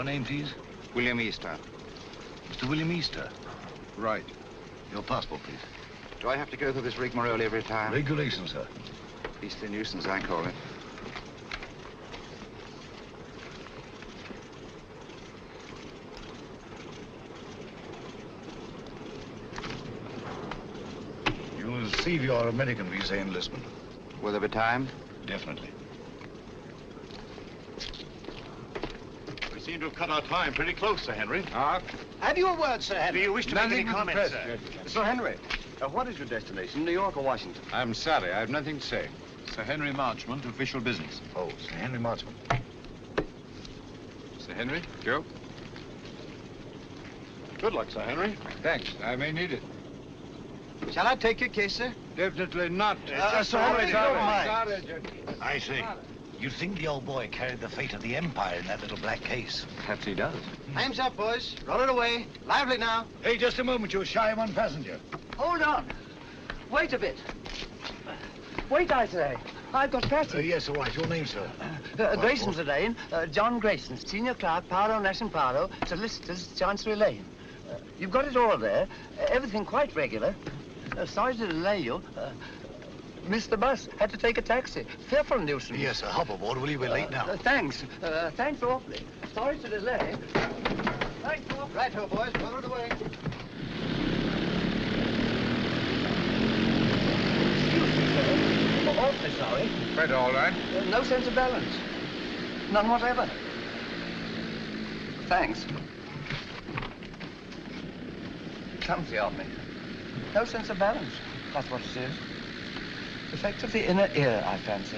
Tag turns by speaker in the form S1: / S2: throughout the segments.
S1: Your name, please?
S2: William Easter.
S1: Mr. William Easter.
S2: Right.
S1: Your passport, please.
S2: Do I have to go through this rigmarole every time?
S1: Regulations, sir.
S2: Beastly nuisance, I call it.
S1: You will receive your American visa in Lisbon.
S2: Will there be time?
S1: Definitely.
S3: We seem to have cut our time pretty close, Sir Henry.
S4: Have you a word, Sir Henry?
S3: Do you wish to make any comments, sir?
S5: Sir Henry, what is your destination, New York or Washington?
S2: I'm sorry, I have nothing to say.
S3: Sir Henry Marchmont, official business.
S1: Oh, Sir Henry Marchmont.
S2: Sir Henry, Joe?
S3: Good luck, Sir Henry.
S2: Thanks, I may need it.
S4: Shall I take your case, sir?
S2: Definitely not.
S4: Sir Henry, don't mind.
S2: Sorry.
S1: I see. You think the old boy carried the fate of the Empire in that little black case?
S2: Perhaps he does.
S4: Time's up, boys. Roll it away. Lively now.
S1: Hey, just a moment. You're shy of one passenger.
S6: Hold on. Wait a bit. Wait, I say. I've got Patsy.
S1: Yes, all right. Your name, sir?
S6: Grayson's Lane. John Grayson, Senior Clerk, Paro, Nash and Paro, Solicitors, Chancery Lane. You've got it all there. Everything quite regular. Sorry to delay you. Missed the bus. Had to take a taxi. Fearful nuisance.
S1: Yes, sir. Hop aboard, will you? We're late now.
S6: Thanks. Thanks awfully. Sorry to delay. Thanks awfully.
S4: Right-ho, boys. Roll it away.
S6: Excuse me, sir. Awfully sorry.
S2: Quite all right.
S6: No sense of balance. None whatever. Thanks. Clumsy of me. No sense of balance. That's what it is. Effect of the inner ear, I fancy.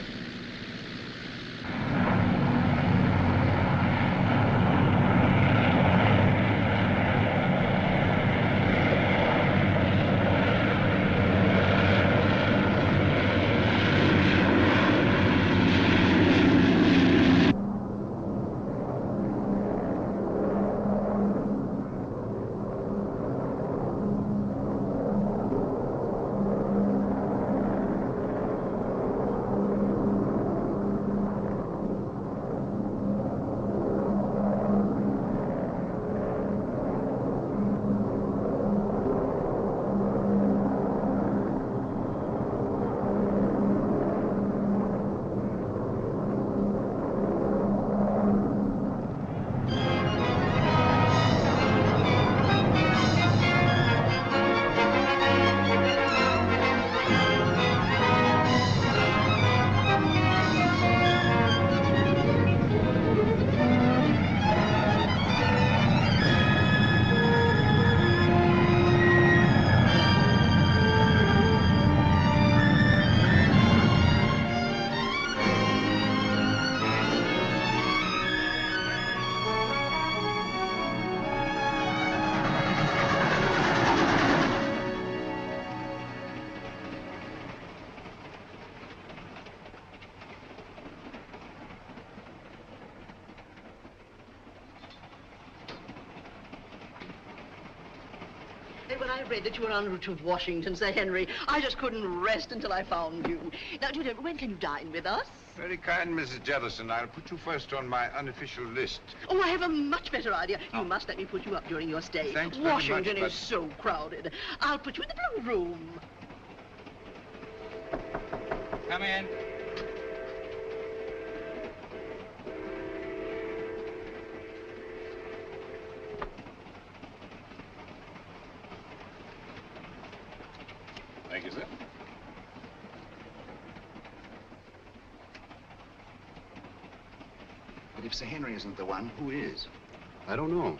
S7: When I read that you were en route to Washington, Sir Henry, I just couldn't rest until I found you. Now, do you know, when can you dine with us?
S2: Very kind, Mrs. Jellison. I'll put you first on my unofficial list.
S7: Oh, I have a much better idea. You must let me put you up during your stay.
S2: Thanks very much,
S7: Washington
S2: but-
S7: is so crowded. I'll put you in the blue room.
S2: Come in.
S3: Thank you, sir.
S2: But if Sir Henry isn't the one, who is?
S5: I don't know.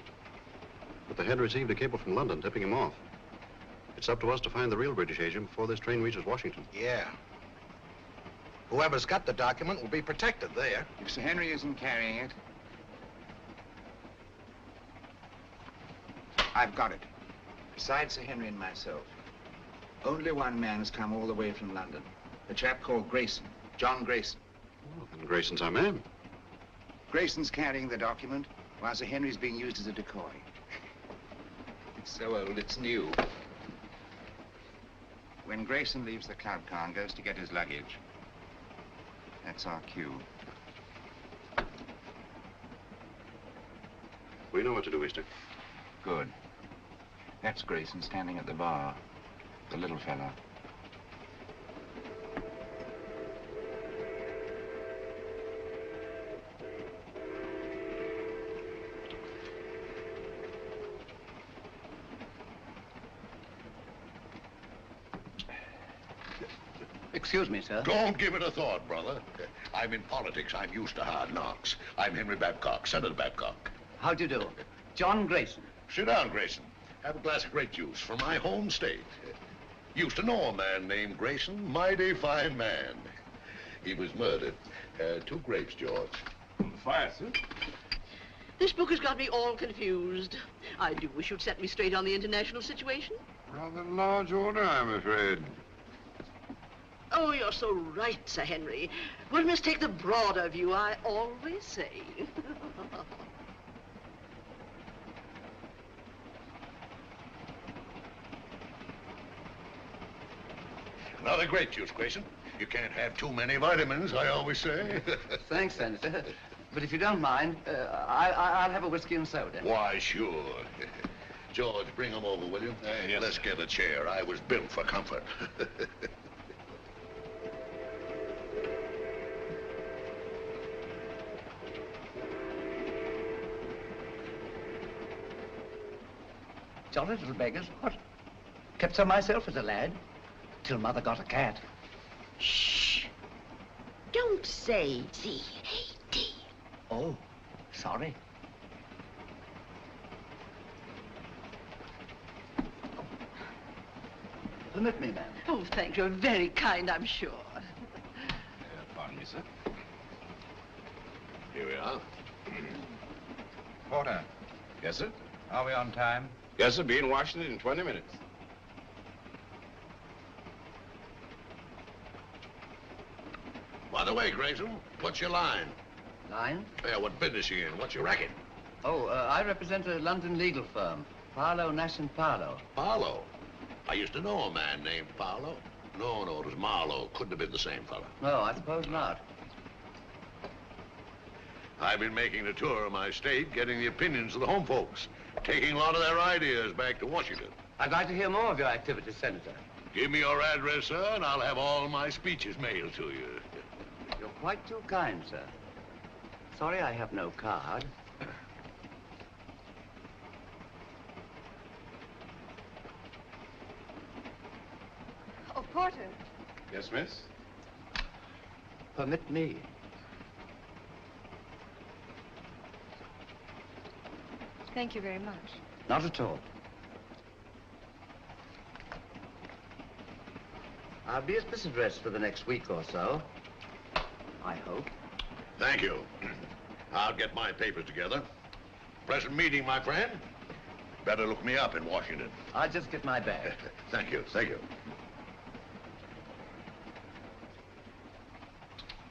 S5: But the head received a cable from London tipping him off. It's up to us to find the real British agent before this train reaches Washington.
S1: Yeah. Whoever's got the document will be protected there.
S2: If Sir Henry isn't carrying it, I've got it. Besides Sir Henry and myself, only one man has come all the way from London. A chap called Grayson, John Grayson.
S5: Well, then Grayson's our man.
S2: Grayson's carrying the document, while Sir Henry's being used as a decoy. It's so old, it's new. When Grayson leaves the club car and goes to get his luggage, that's our cue.
S5: We know what to do, Easter.
S2: Good. That's Grayson standing at the bar. The little fella.
S6: Excuse me, sir.
S3: Don't give it a thought, brother. I'm in politics. I'm used to hard knocks. I'm Henry Babcock, Senator Babcock.
S6: How do you do? John Grayson.
S3: Sit down, Grayson. Have a glass of grape juice from my home state. Used to know a man named Grayson. Mighty fine man. He was murdered. 2 grapes, George.
S2: Fire, sir.
S7: This book has got me all confused. I do wish you'd set me straight on the international situation.
S3: Rather large order, I'm afraid.
S7: Oh, you're so right, Sir Henry. One must take the broader view, I always say.
S3: Another grape juice, Grayson. You can't have too many vitamins, I always say.
S6: Thanks, Senator. But if you don't mind, I'll have a whiskey and soda.
S3: Why, sure. George, bring him over, will you?
S5: Yes.
S3: Let's get a chair. I was built for comfort.
S6: Jolly little beggars, what? Kept some myself as a lad, till Mother got a cat.
S8: Shh. Don't say C-A-T.
S6: Oh, sorry. Permit me, ma'am.
S7: Oh, thank you. Very kind, I'm sure.
S2: Pardon me, sir.
S3: Here we are.
S2: Porter.
S5: Yes, sir?
S2: Are we on time?
S5: Yes, sir. Be in Washington in 20 minutes.
S3: By the way, Grayson, what's your line?
S6: Line?
S3: Yeah, what business you in? What's your racket?
S6: Oh, I represent a London legal firm, Paolo, Nash & Paolo.
S3: Paolo. I used to know a man named Paolo. No, it was Marlowe. Couldn't have been the same fella.
S6: No, I suppose not.
S3: I've been making a tour of my state, getting the opinions of the home folks, taking a lot of their ideas back to Washington.
S6: I'd like to hear more of your activities, Senator.
S3: Give me your address, sir, and I'll have all my speeches mailed to you.
S6: You're quite too kind, sir. Sorry I have no card.
S8: Oh, Porter.
S5: Yes, miss?
S6: Permit me.
S8: Thank you very much.
S6: Not at all. I'll be at this address for the next week or so. I hope.
S3: Thank you. I'll get my papers together. Pleasant meeting, my friend. Better look me up in Washington.
S6: I'll just get my bag.
S3: Thank you, thank you.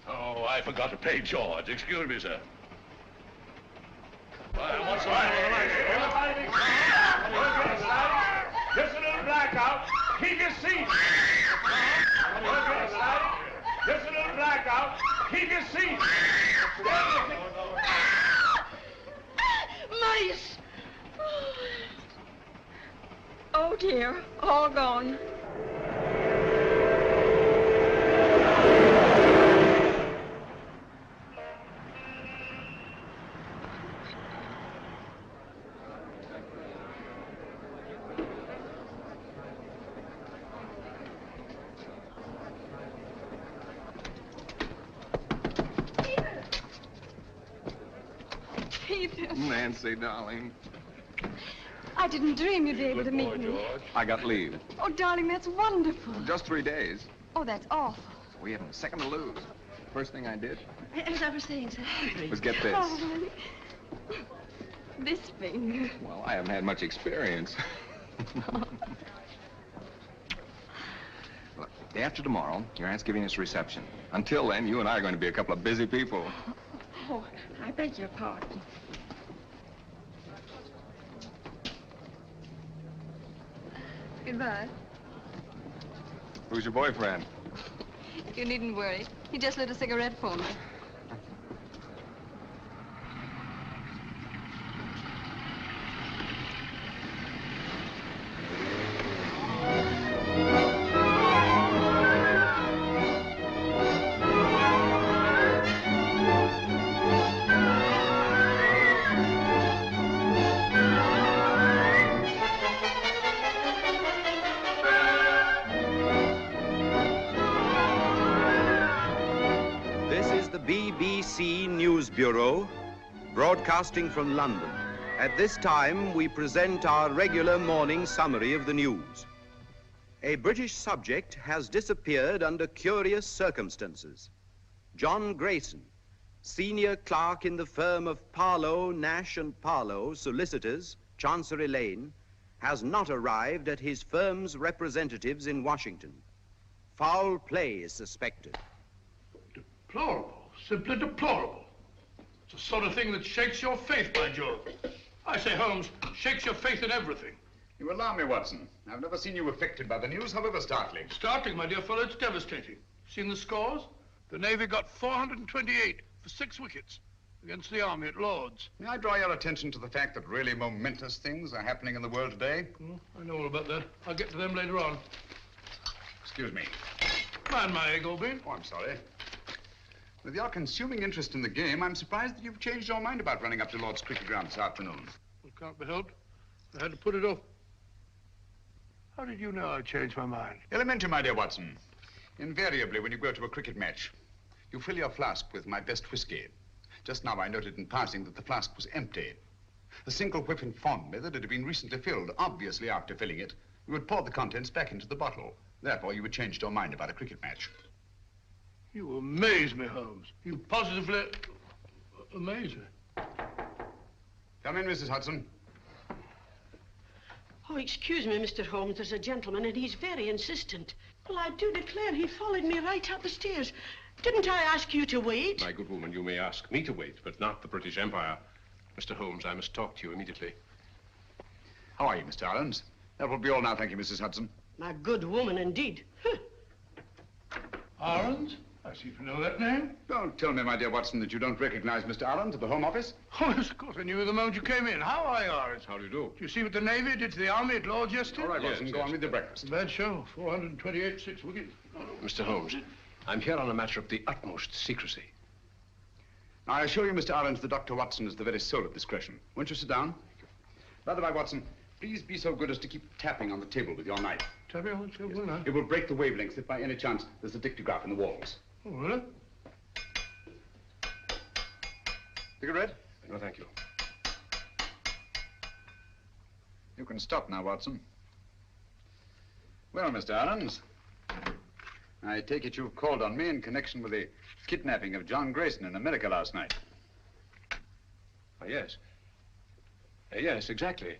S3: Oh, I forgot to pay George. Excuse me, sir. What's the matter?
S9: Just a little blackout. Keep your seat. Just a little blackout. Keep your seat.
S7: Mice!
S8: Oh, dear. All gone.
S10: Nancy, darling.
S8: I didn't dream you'd be able to meet me.
S3: George.
S10: I got leave.
S8: Oh, darling, that's wonderful.
S10: Just 3 days.
S8: Oh, that's awful.
S10: We haven't a second to lose. First thing I did
S7: As I was saying, Sir Henry.
S10: was get this.
S8: Oh, honey. This finger.
S10: Well, I haven't had much experience. Look, day after tomorrow, your aunt's giving us a reception. Until then, you and I are going to be a couple of busy people.
S8: Oh, I beg your pardon. Goodbye.
S10: Who's your boyfriend?
S8: You needn't worry. He just lit a cigarette for me.
S11: BBC News Bureau, broadcasting from London. At this time, we present our regular morning summary of the news. A British subject has disappeared under curious circumstances. John Grayson, senior clerk in the firm of Parlow, Nash and Parlow, solicitors, Chancery Lane, has not arrived at his firm's representatives in Washington. Foul play is suspected.
S9: Deplorable. Simply deplorable. It's the sort of thing that shakes your faith, by Jove. I say, Holmes, shakes your faith in everything.
S2: You alarm me, Watson. I've never seen you affected by the news, however startling.
S9: Startling, my dear fellow, it's devastating. Seen the scores? The Navy got 428 for 6 wickets against the Army at Lord's.
S2: May I draw your attention to the fact that really momentous things are happening in the world today?
S9: I know all about that. I'll get to them later on.
S2: Excuse me.
S9: Mind my egg, Old Bean.
S2: Oh, I'm sorry. With your consuming interest in the game, I'm surprised that you've changed your mind about running up to Lord's cricket ground this afternoon.
S9: It can't be helped. I had to put it off. How did you know I changed my mind?
S2: Elementary, my dear Watson. Invariably, when you go to a cricket match, you fill your flask with my best whiskey. Just now I noted in passing that the flask was empty. The single whiff informed me that it had been recently filled. Obviously, after filling it, you would pour the contents back into the bottle. Therefore, you had changed your mind about a cricket match.
S9: You amaze me, Holmes. You positively amaze me.
S2: Come in, Mrs. Hudson.
S12: Oh, excuse me, Mr. Holmes. There's a gentleman, and he's very insistent. Well, I do declare he followed me right up the stairs. Didn't I ask you to wait?
S13: My good woman, you may ask me to wait, but not the British Empire. Mr. Holmes, I must talk to you immediately.
S2: How are you, Mr. Arons? That will be all now, thank you, Mrs. Hudson.
S12: My good woman, indeed. Huh.
S9: Arons? I seem to know that name.
S2: Don't tell me, my dear Watson, that you don't recognize Mr. Arons at the Home Office.
S9: Oh, yes, of course. I knew you the moment you came in. How are you, Arons?
S13: How do you do?
S9: Did you see what the Navy did to the Army at Lord's yesterday?
S2: All right, Watson, go on with your breakfast.
S9: Bad show. 428, 6 wickets.
S13: Mr. Holmes, I'm here on a matter of the utmost secrecy.
S2: Now, I assure you, Mr. Arons, that Dr. Watson is the very soul of discretion. Won't you sit down? By the way, Watson, please be so good as to keep tapping on the table with your knife.
S9: Tapping on the table,
S2: Yes. It will break the wavelengths if by any chance there's a dictograph in the walls.
S9: Oh, really?
S2: Cigarette?
S13: No, thank you.
S2: You can stop now, Watson. Well, Mr. Arons, I take it you've called on me in connection with the kidnapping of John Grayson in America last night.
S13: Oh, yes. Yes, exactly.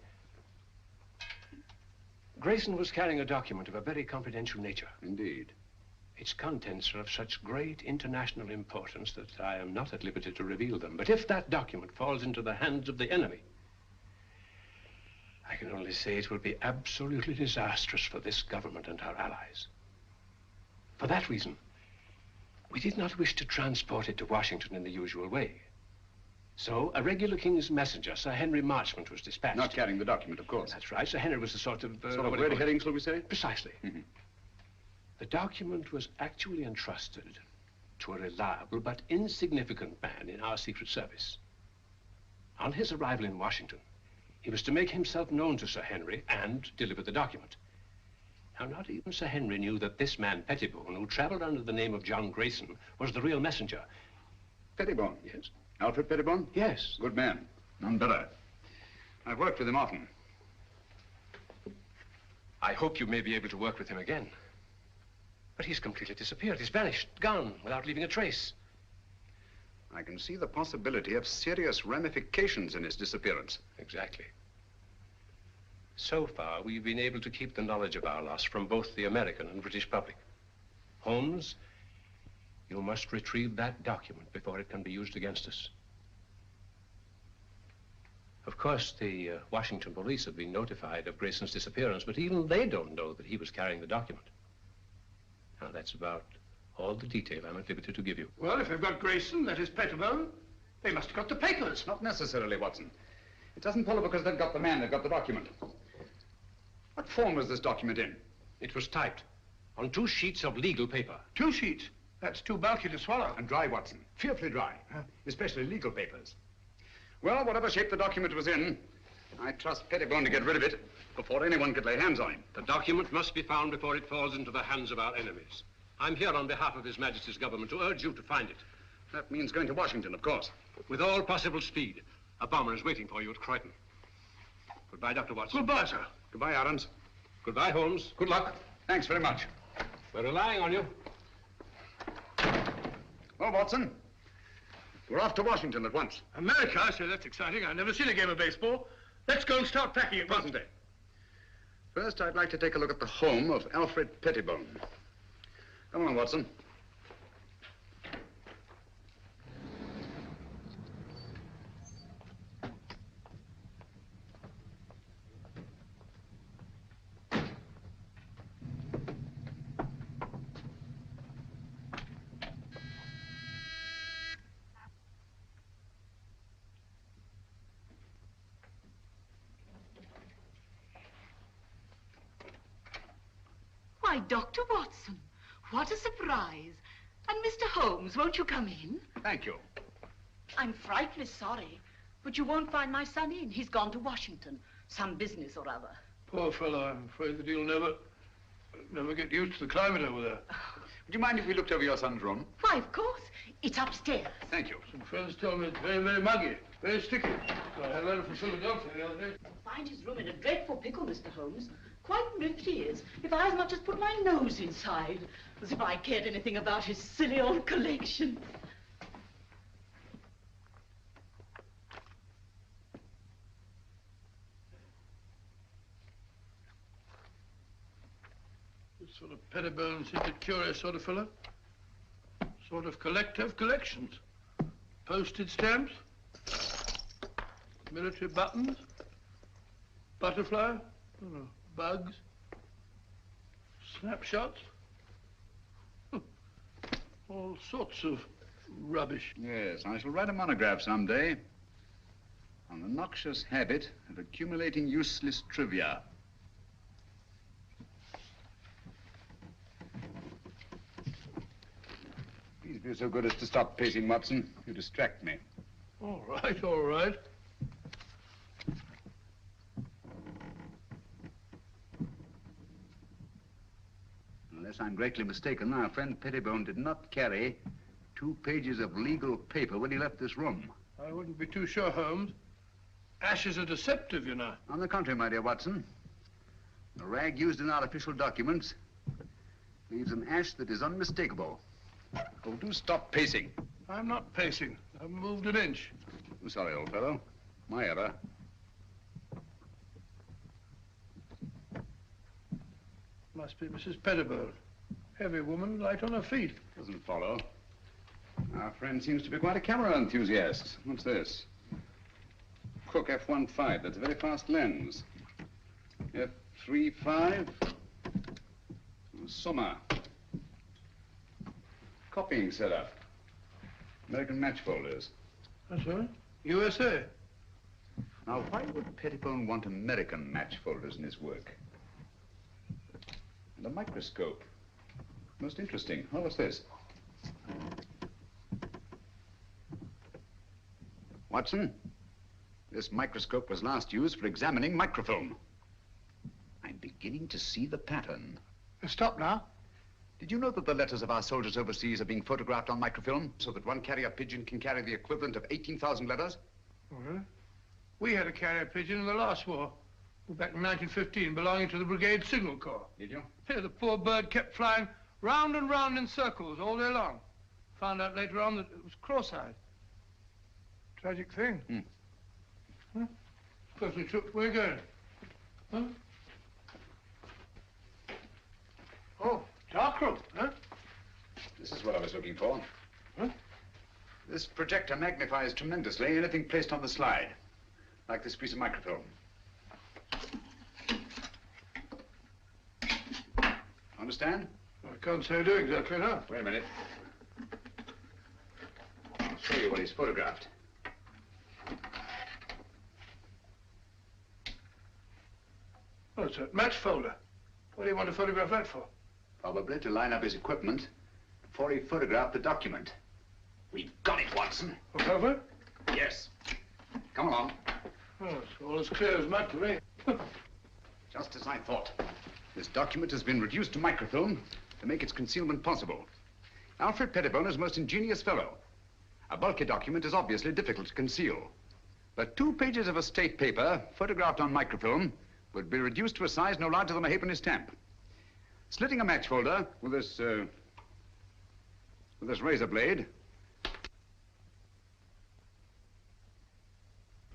S13: Grayson was carrying a document of a very confidential nature.
S2: Indeed.
S13: Its contents are of such great international importance that I am not at liberty to reveal them. But if that document falls into the hands of the enemy, I can only say it will be absolutely disastrous for this government and our allies. For that reason, we did not wish to transport it to Washington in the usual way. So a regular King's messenger, Sir Henry Marchmont, was dispatched.
S2: Not carrying the document, of course.
S13: That's right. Sir Henry was a sort of...
S2: sort of red herring, shall we say?
S13: Precisely.
S2: Mm-hmm.
S13: The document was actually entrusted to a reliable but insignificant man in our Secret Service. On his arrival in Washington, he was to make himself known to Sir Henry and deliver the document. Now, not even Sir Henry knew that this man, Pettibone, who traveled under the name of John Grayson, was the real messenger.
S2: Pettibone?
S13: Yes.
S2: Alfred Pettibone?
S13: Yes.
S2: Good man. None better. I've worked with him often.
S13: I hope you may be able to work with him again. But he's completely disappeared. He's vanished, gone, without leaving a trace.
S2: I can see the possibility of serious ramifications in his disappearance.
S13: Exactly. So far, we've been able to keep the knowledge of our loss from both the American and British public. Holmes, you must retrieve that document before it can be used against us. Of course, the Washington police have been notified of Grayson's disappearance, but even they don't know that he was carrying the document. Now, that's about all the detail I'm at liberty to give you.
S9: Well, if they've got Grayson, that is Pettibone, they must have got the papers.
S2: Not necessarily, Watson. It doesn't follow because they've got the man, they've got the document. What form was this document in?
S13: It was typed on 2 sheets of legal paper.
S9: 2 sheets? That's too bulky to swallow.
S2: And dry, Watson. Fearfully dry. Especially legal papers. Well, whatever shape the document was in, I trust Pettibone to get rid of it before anyone could lay hands on him.
S13: The document must be found before it falls into the hands of our enemies. I'm here on behalf of His Majesty's government to urge you to find it.
S2: That means going to Washington, of course.
S13: With all possible speed. A bomber is waiting for you at Croydon. Goodbye, Dr. Watson.
S9: Goodbye, sir.
S2: Goodbye, Aarons.
S13: Goodbye, Holmes.
S2: Good luck. Thanks very much.
S13: We're relying on you.
S2: Well, Watson, we're off to Washington at once.
S9: America? I say, that's exciting. I've never seen a game of baseball. Let's go and start packing at present day.
S2: First, I'd like to take a look at the home of Alfred Pettibone. Come on, Watson.
S7: Why, Dr. Watson, what a surprise. And Mr. Holmes, won't you come in?
S2: Thank you.
S7: I'm frightfully sorry, but you won't find my son in. He's gone to Washington. Some business or other.
S9: Poor fellow, I'm afraid that he'll never get used to the climate over there.
S2: Would you mind if we looked over your son's room?
S7: Why, of course. It's upstairs.
S2: Thank you.
S9: Some friends tell me it's very, very muggy, very sticky. So I had a letter from Philadelphia the other day.
S7: Find his room in a dreadful pickle, Mr. Holmes. Quite ripped he is. If I as much as put my nose inside. As if I cared anything about his silly old collection.
S9: This sort of Pettibone seems a curious sort of fellow. Sort of collector of collections. Postage stamps. Military buttons. Butterfly. I don't know. Bugs, snapshots, all sorts of rubbish.
S2: Yes, I shall write a monograph someday on the noxious habit of accumulating useless trivia. Please be so good as to stop pacing, Watson. You distract me.
S9: All right, all right.
S2: Unless I'm greatly mistaken, our friend Pettibone did not carry 2 pages of legal paper when he left this room.
S9: I wouldn't be too sure, Holmes. Ashes are deceptive, you know.
S2: On the contrary, my dear Watson, the rag used in our official documents leaves an ash that is unmistakable. Oh, do stop pacing.
S9: I'm not pacing. I haven't moved an inch.
S2: I'm sorry, old fellow. My error.
S9: Must be Mrs. Pettibone. Heavy woman, light on her feet.
S2: Doesn't follow. Our friend seems to be quite a camera enthusiast. What's this? Cook F1.5. That's a very fast lens. F3.5. Summer. Copying setup. American match folders.
S9: That's right. USA.
S2: Now, why would Pettibone want American match folders in his work? And a microscope. Most interesting. Oh, what's this? Watson, this microscope was last used for examining microfilm. I'm beginning to see the pattern.
S9: Stop now.
S2: Did you know that the letters of our soldiers overseas are being photographed on microfilm so that one carrier pigeon can carry the equivalent of 18,000 letters?
S9: Oh, really? We had a carrier pigeon in the last war. Back in 1915, belonging to the Brigade Signal Corps.
S2: Did you?
S9: Yeah, the poor bird kept flying round and round in circles all day long. Found out later on that it was cross-eyed. Tragic thing.
S2: Hmm.
S9: Huh? Perfectly true. Where are you going? Huh? Oh, dark room, huh?
S2: This is what I was looking for.
S9: Huh?
S2: This projector magnifies tremendously anything placed on the slide, like this piece of microfilm. Understand?
S9: I can't say I do exactly, no.
S2: Wait a minute. I'll show you what he's photographed.
S9: Oh, it's a match folder. What do you want to photograph that for?
S2: Probably to line up his equipment before he photographed the document. We've got it, Watson.
S9: Oh, have we?
S2: Yes. Come along.
S9: Oh, it's all as clear as mud to me.
S2: Just as I thought. This document has been reduced to microfilm to make its concealment possible. Alfred Pettibone is a most ingenious fellow. A bulky document is obviously difficult to conceal. But 2 pages of a state paper, photographed on microfilm, would be reduced to a size no larger than a halfpenny stamp. Slitting a match folder with this razor blade,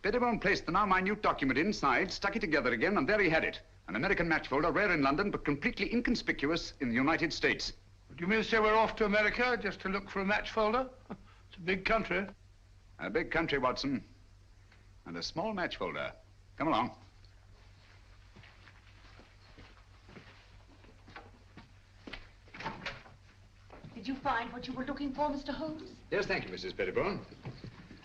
S2: Pettibone placed the now minute document inside, stuck it together again, and there he had it. An American match folder, rare in London, but completely inconspicuous in the United States.
S9: Do you mean to say we're off to America just to look for a match folder? It's a big country.
S2: A big country, Watson. And a small match folder. Come along.
S7: Did you find what you were looking for, Mr. Holmes?
S2: Yes, thank you, Mrs. Pettibone.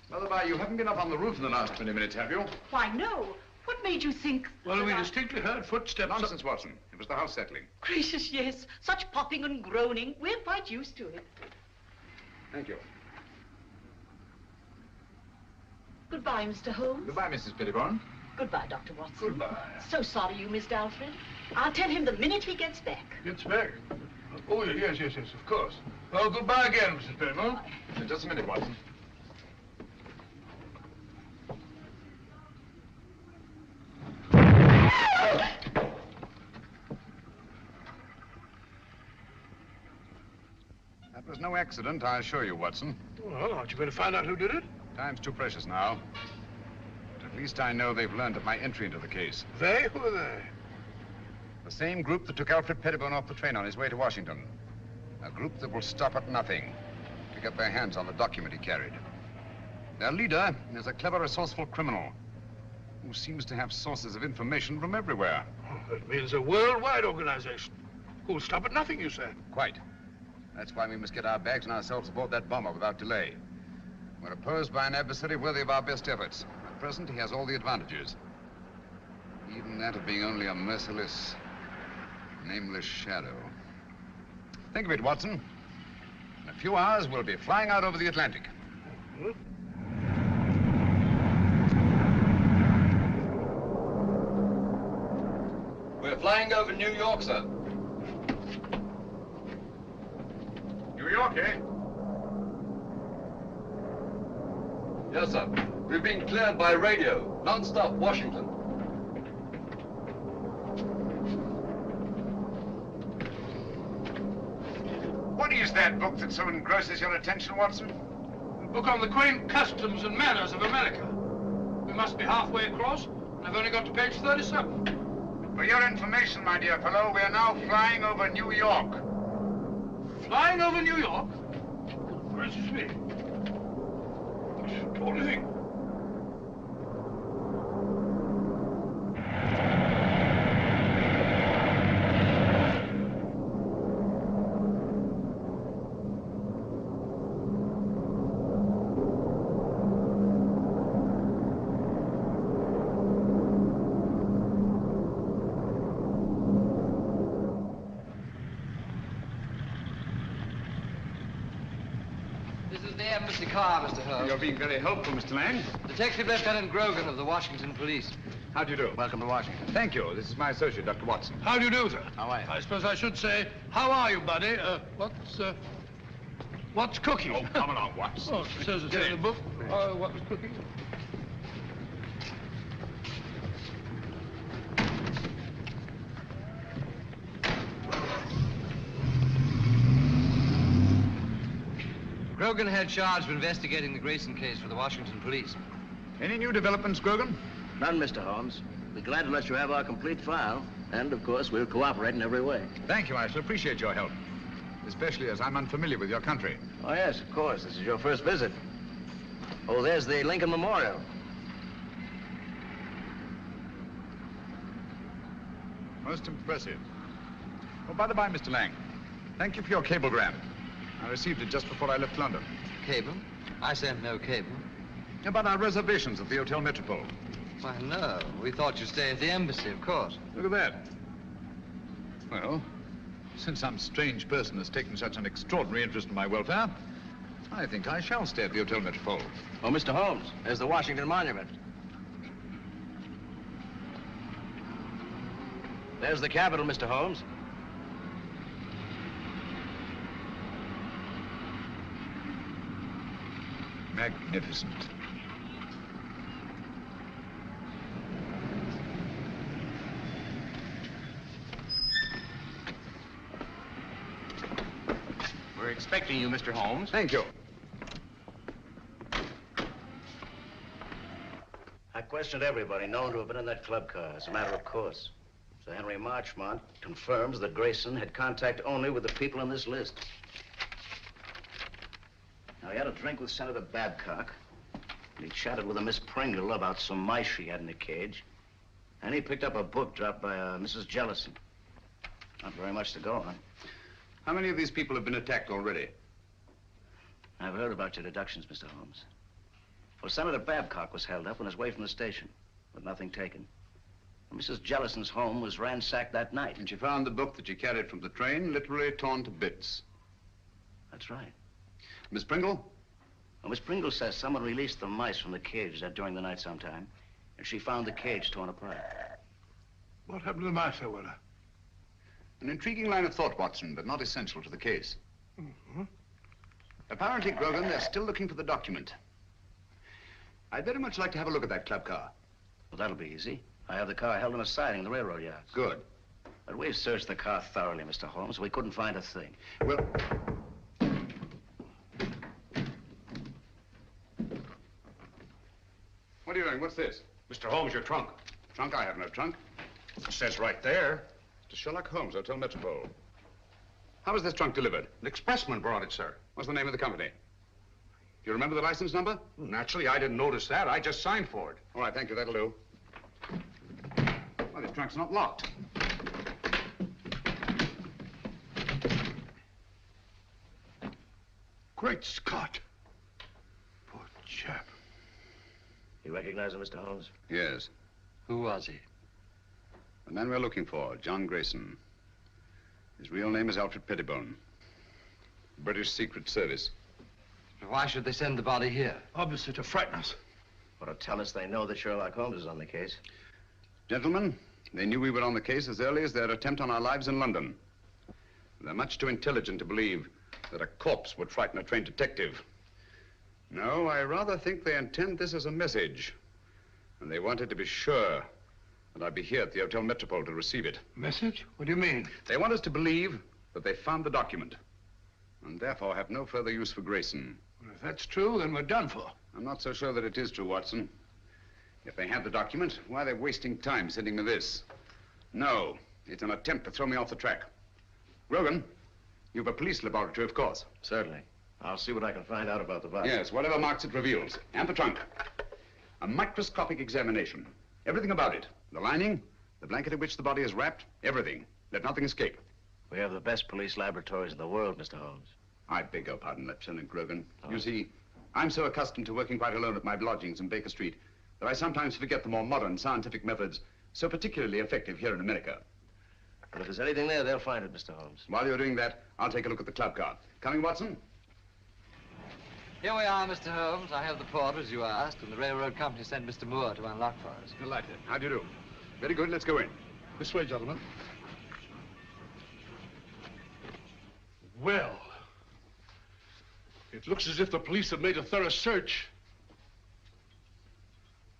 S2: By the by, you haven't been up on the roof in the last 20 minutes, have you?
S7: Why, no. What made you think...
S9: Well, we distinctly heard footsteps.
S2: Nonsense, Watson. It was the house settling.
S7: Gracious, yes. Such popping and groaning. We're quite used to it.
S2: Thank you.
S7: Goodbye, Mr. Holmes.
S2: Goodbye, Mrs. Pettibone.
S7: Goodbye, Dr. Watson.
S9: Goodbye.
S7: So sorry you missed Alfred. I'll tell him the minute he gets back.
S9: Gets back? Oh, yes, of course. Well, goodbye again, Mrs. Pettibone.
S2: Just a minute, Watson. That was no accident, I assure you, Watson.
S9: Well, aren't you going to find out who did it?
S2: Time's too precious now. But at least I know they've learned of my entry into the case.
S9: They? Who are they?
S2: The same group that took Alfred Pettibone off the train on his way to Washington. A group that will stop at nothing to get their hands on the document he carried. Their leader is a clever, resourceful criminal who seems to have sources of information from everywhere.
S9: Oh, that means a worldwide organization. Who'll stop at nothing, you say?
S2: Quite. That's why we must get our bags and ourselves aboard that bomber without delay. We're opposed by an adversary worthy of our best efforts. At present, he has all the advantages. Even that of being only a merciless, nameless shadow. Think of it, Watson. In a few hours, we'll be flying out over the Atlantic.
S14: We're flying over New York, sir.
S2: New York, eh?
S14: Yes, sir. We've been cleared by radio. Non-stop, Washington.
S2: What is that book that so engrosses your attention, Watson?
S9: A book on the quaint customs and manners of America. We must be halfway across, and I've only got to page 37.
S2: For your information, my dear fellow, we are now flying over New York.
S9: Flying over New York? Gracious me. What do you think?
S15: Embassy car, Mr. Holmes.
S2: You're being very helpful, Mr. Lang.
S15: Detective Lieutenant Grogan of the Washington Police.
S2: How do you do?
S15: Welcome to Washington.
S2: Thank you. This is my associate, Dr. Watson.
S9: How do you do, sir?
S15: How are you?
S9: I suppose I should say, how are you, buddy? What's cooking?
S2: Oh, come along, Watson.
S9: Oh, it says in the book. What was cooking?
S15: Grogan had charge of investigating the Grayson case for the Washington Police.
S2: Any new developments, Grogan?
S6: None, Mr. Holmes. We're glad to let you have our complete file. And, of course, we'll cooperate in every way.
S2: Thank you. I shall appreciate your help. Especially as I'm unfamiliar with your country.
S6: Oh, yes, of course. This is your first visit. Oh, there's the Lincoln Memorial.
S2: Most impressive. Oh, by the by, Mr. Lang, thank you for your cablegram. I received it just before I left London.
S15: Cable? I sent no cable.
S2: About our reservations at the Hotel Metropole.
S15: Why, no. We thought you'd stay at the embassy, of course.
S2: Look at that. Well, since some strange person has taken such an extraordinary interest in my welfare, I think I shall stay at the Hotel Metropole.
S6: Oh, Mr. Holmes, there's the Washington Monument. There's the Capitol, Mr. Holmes.
S2: Magnificent.
S16: We're expecting you, Mr. Holmes.
S2: Thank you.
S6: I questioned everybody known to have been in that club car, as a matter of course. Sir Henry Marchmont confirms that Grayson had contact only with the people on this list. Now, he had a drink with Senator Babcock. He chatted with a Miss Pringle about some mice she had in the cage. And he picked up a book dropped by Mrs. Jellison. Not very much to go on.
S2: How many of these people have been attacked already?
S6: I've heard about your deductions, Mr. Holmes. Well, Senator Babcock was held up on his way from the station, with nothing taken. Mrs. Jellison's home was ransacked that night.
S2: And she found the book that she carried from the train literally torn to bits.
S6: That's right.
S2: Miss Pringle?
S6: Well, Miss Pringle says someone released the mice from the cage during the night sometime, and she found the cage torn apart.
S9: What happened to the mice, I wonder?
S2: An intriguing line of thought, Watson, but not essential to the case.
S9: Mm-hmm.
S2: Apparently, Grogan, they're still looking for the document. I'd very much like to have a look at that club car.
S6: Well, that'll be easy. I have the car held in a siding in the railroad yards.
S2: Good.
S6: But we've searched the car thoroughly, Mr. Holmes. We couldn't find a thing.
S2: Well... What are you doing? What's this?
S5: Mr. Holmes, your trunk.
S2: Trunk? I have no trunk.
S5: It says right there.
S2: To Sherlock Holmes, Hotel Metropole. How was this trunk delivered?
S5: An expressman brought it, sir.
S2: What's the name of the company? Do you remember the license number?
S5: Naturally, I didn't notice that. I just signed for it.
S2: All right, thank you. That'll do. Well, this trunk's not locked.
S9: Great Scott. Poor chap.
S6: You recognize him, Mr. Holmes?
S2: Yes.
S15: Who was he?
S2: The man we're looking for, John Grayson. His real name is Alfred Pettibone. British Secret Service.
S15: Why should they send the body here?
S9: Obviously to frighten us.
S6: Or to tell us they know that Sherlock Holmes is on the case.
S2: Gentlemen, they knew we were on the case as early as their attempt on our lives in London. They're much too intelligent to believe that a corpse would frighten a trained detective. No, I rather think they intend this as a message. And they wanted to be sure that I'd be here at the Hotel Metropole to receive it.
S9: Message? What do you mean?
S2: They want us to believe that they found the document. And therefore have no further use for Grayson.
S9: Well, if that's true, then we're done for.
S2: I'm not so sure that it is true, Watson. If they have the document, why are they wasting time sending me this? No, it's an attempt to throw me off the track. Grogan, you've a police laboratory, of course.
S6: Certainly. I'll see what I can find out about the body.
S2: Yes, whatever marks it reveals. And the trunk. A microscopic examination. Everything about it. The lining, the blanket in which the body is wrapped, everything. Let nothing escape.
S6: We have the best police laboratories in the world, Mr. Holmes.
S2: I beg your pardon, Lieutenant Grogan. You see, I'm so accustomed to working quite alone at my lodgings in Baker Street that I sometimes forget the more modern scientific methods so particularly effective here in America.
S6: But if there's anything there, they'll find it, Mr. Holmes.
S2: While you're doing that, I'll take a look at the club car. Coming, Watson?
S15: Here we are, Mr. Holmes. I have the port, as you asked, and the railroad company sent Mr. Moore to unlock for us.
S2: Delighted. How do you do? Very good. Let's go in.
S9: This way, gentlemen. Well, it looks as if the police have made a thorough search.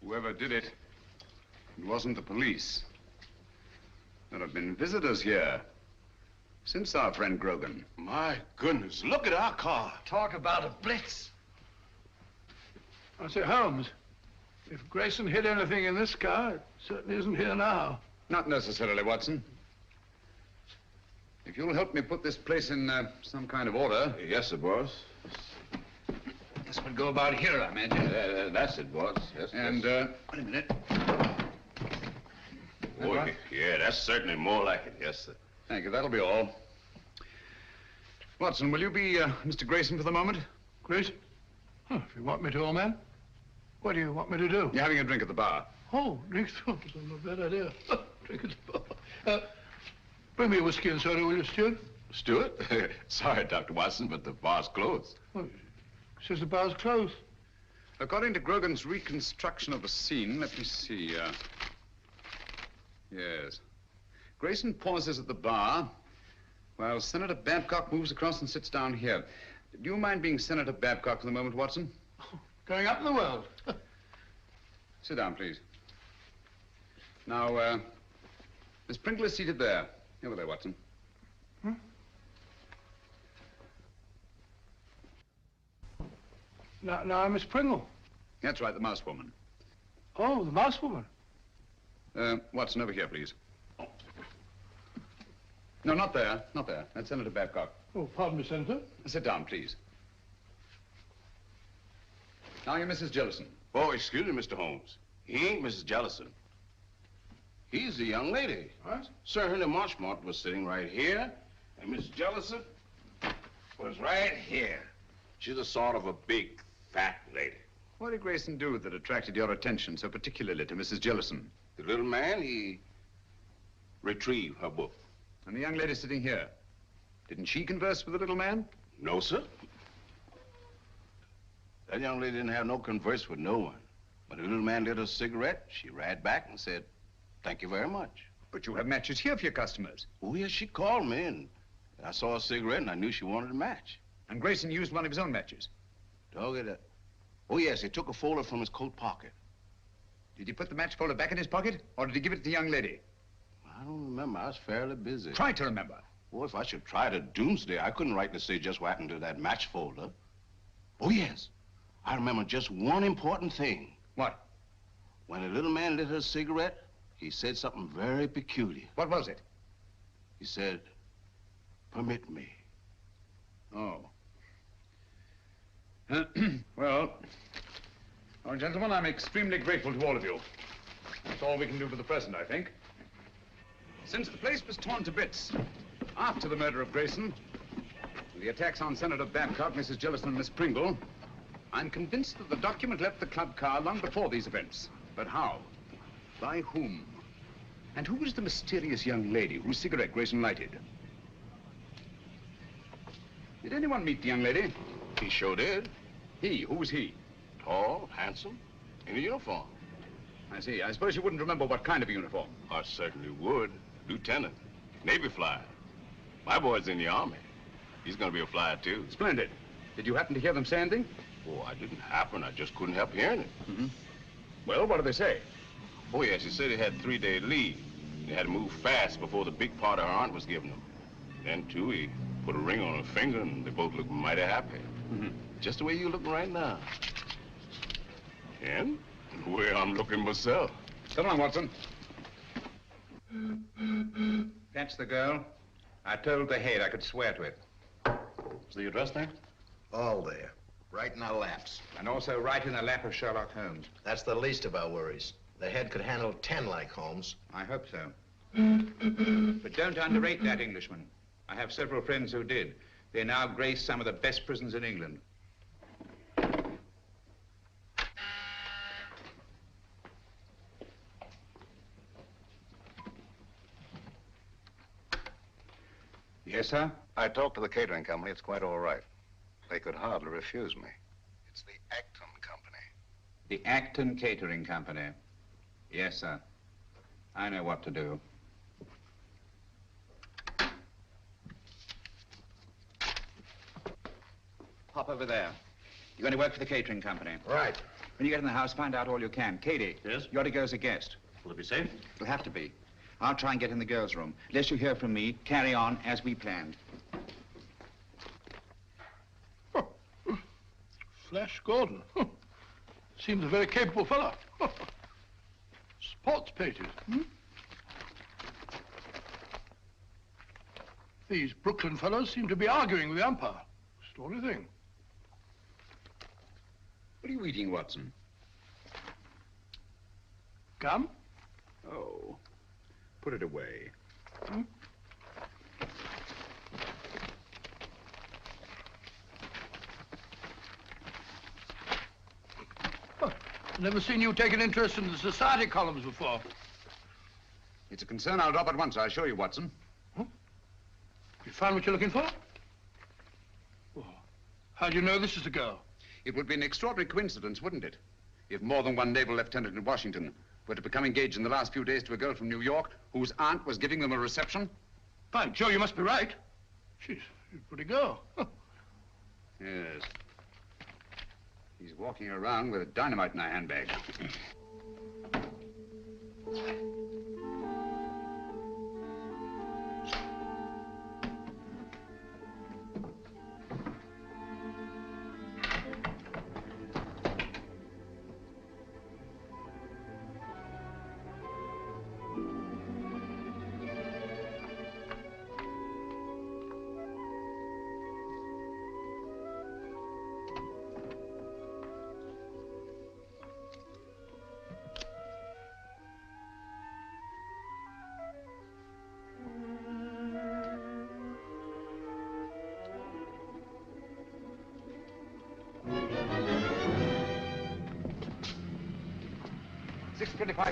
S2: Whoever did it, it wasn't the police. There have been visitors here since our friend Grogan.
S9: My goodness, look at our car.
S15: Talk about a blitz.
S9: I say, Holmes, if Grayson hid anything in this car, it certainly isn't here now.
S2: Not necessarily, Watson. If you'll help me put this place in some kind of order.
S3: Yes, sir, boss.
S2: This would go about here, I imagine.
S3: That's it, boss. Yes,
S2: and,
S3: yes.
S2: wait a minute.
S3: Oh, yeah, that's certainly more like it. Yes, sir.
S2: Thank you. That'll be all. Watson, will you be Mr. Grayson for the moment?
S9: Grayson? Huh, if you want me to, old man. What do you want me to do?
S2: You're having a drink at the bar.
S9: Oh, drinks? Oh, that's not a bad idea. Drink at the bar. Bring me a whiskey and soda, will you, Stuart?
S3: Stuart? Sorry, Dr. Watson, but the bar's closed.
S9: Oh, says the bar's closed.
S2: According to Grogan's reconstruction of the scene, let me see. Yes. Grayson pauses at the bar while Senator Babcock moves across and sits down here. Do you mind being Senator Babcock for the moment, Watson?
S9: Oh, Growing up in the world.
S2: Sit down, please. Now, Miss Pringle is seated there. Over there, Watson.
S9: Now, Miss Pringle.
S2: That's right, the mouse woman.
S9: Oh, the mouse woman.
S2: Watson, over here, please. No, not there. Not there. That's Senator Babcock.
S9: Oh, pardon me, Senator.
S2: Sit down, please. Now, you're Mrs. Jellison.
S17: Oh, excuse me, Mr. Holmes. He ain't Mrs. Jellison. He's the young lady.
S9: What?
S17: Sir Henry Marchmont was sitting right here, and Miss Jellison was right here. She's a sort of a big, fat lady.
S2: What did Grayson do that attracted your attention so particularly to Mrs. Jellison?
S17: The little man, he retrieved her book.
S2: And the young lady sitting here, didn't she converse with the little man?
S17: No, sir. That young lady didn't have no converse with no one. When the little man lit her cigarette, she ran back and said, "Thank you very much."
S2: But you have matches here for your customers.
S17: Oh, yes, she called me, and I saw a cigarette, and I knew she wanted a match.
S2: And Grayson used one of his own matches?
S17: Dog it. Oh, yes, he took a folder from his coat pocket.
S2: Did he put the match folder back in his pocket, or did he give it to the young lady?
S17: I don't remember. I was fairly busy.
S2: Try to remember.
S17: Oh, if I should try to doomsday, I couldn't rightly say just what happened to that match folder. Oh, yes. I remember just one important thing.
S2: What?
S17: When the little man lit her cigarette, he said something very peculiar.
S2: What was it?
S17: He said, "Permit me."
S2: Oh. Well, gentlemen, I'm extremely grateful to all of you. That's all we can do for the present, I think. Since the place was torn to bits after the murder of Grayson, the attacks on Senator Babcock, Mrs. Jellison, and Miss Pringle, I'm convinced that the document left the club car long before these events. But how? By whom? And who was the mysterious young lady whose cigarette Grayson lighted? Did anyone meet the young lady?
S17: He sure did.
S2: He? Who was he?
S17: Tall, handsome, in a uniform.
S2: I see. I suppose you wouldn't remember what kind of a uniform.
S17: I certainly would. Lieutenant. Navy flyer. My boy's in the Army. He's gonna be a flyer, too.
S2: Splendid. Did you happen to hear them say anything?
S17: Oh, I didn't happen. I just couldn't help hearing it.
S2: Mm-hmm. Well, what did they say?
S17: Oh, yes, he said he had 3-day leave. He had to move fast before the big part of her aunt was giving him. Then, too, he put a ring on her finger, and they both looked mighty happy.
S2: Mm-hmm.
S17: Just the way you're looking right now. And the way I'm looking myself.
S2: Come on, Watson. That's the girl. I told the head I could swear to it.
S5: Is the address there?
S1: All there. Right in our laps.
S2: And also right in the lap of Sherlock Holmes.
S1: That's the least of our worries. The head could handle 10 like Holmes.
S2: I hope so. But don't underrate that Englishman. I have several friends who did. They now grace some of the best prisons in England. Yes, sir?
S10: I talked to the catering company. It's quite all right. They could hardly refuse me. It's the Acton Company.
S2: The Acton Catering Company. Yes, sir. I know what to do. Hop over there. You're going to work for the catering company.
S1: Right.
S2: When you get in the house, find out all you can. Katie.
S5: Yes?
S2: You're to go as a guest.
S5: Will it be safe?
S2: It'll have to be. I'll try and get in the girls' room. Unless you hear from me, carry on as we planned.
S9: Flash Gordon. Seems a very capable fellow. Sports pages. These Brooklyn fellows seem to be arguing with the umpire. Story thing.
S2: What are you eating, Watson?
S9: Gum?
S2: Oh. Put it away.
S9: Never seen you take an interest in the society columns before.
S2: It's a concern I'll drop at once, I assure you, Watson.
S9: You found what you're looking for? Oh. How do you know this is the girl?
S2: It would be an extraordinary coincidence, wouldn't it? If more than one naval lieutenant in Washington were to become engaged in the last few days to a girl from New York whose aunt was giving them a reception.
S9: By Joe, you must be right. She's a pretty girl.
S2: Yes. He's walking around with dynamite in a handbag.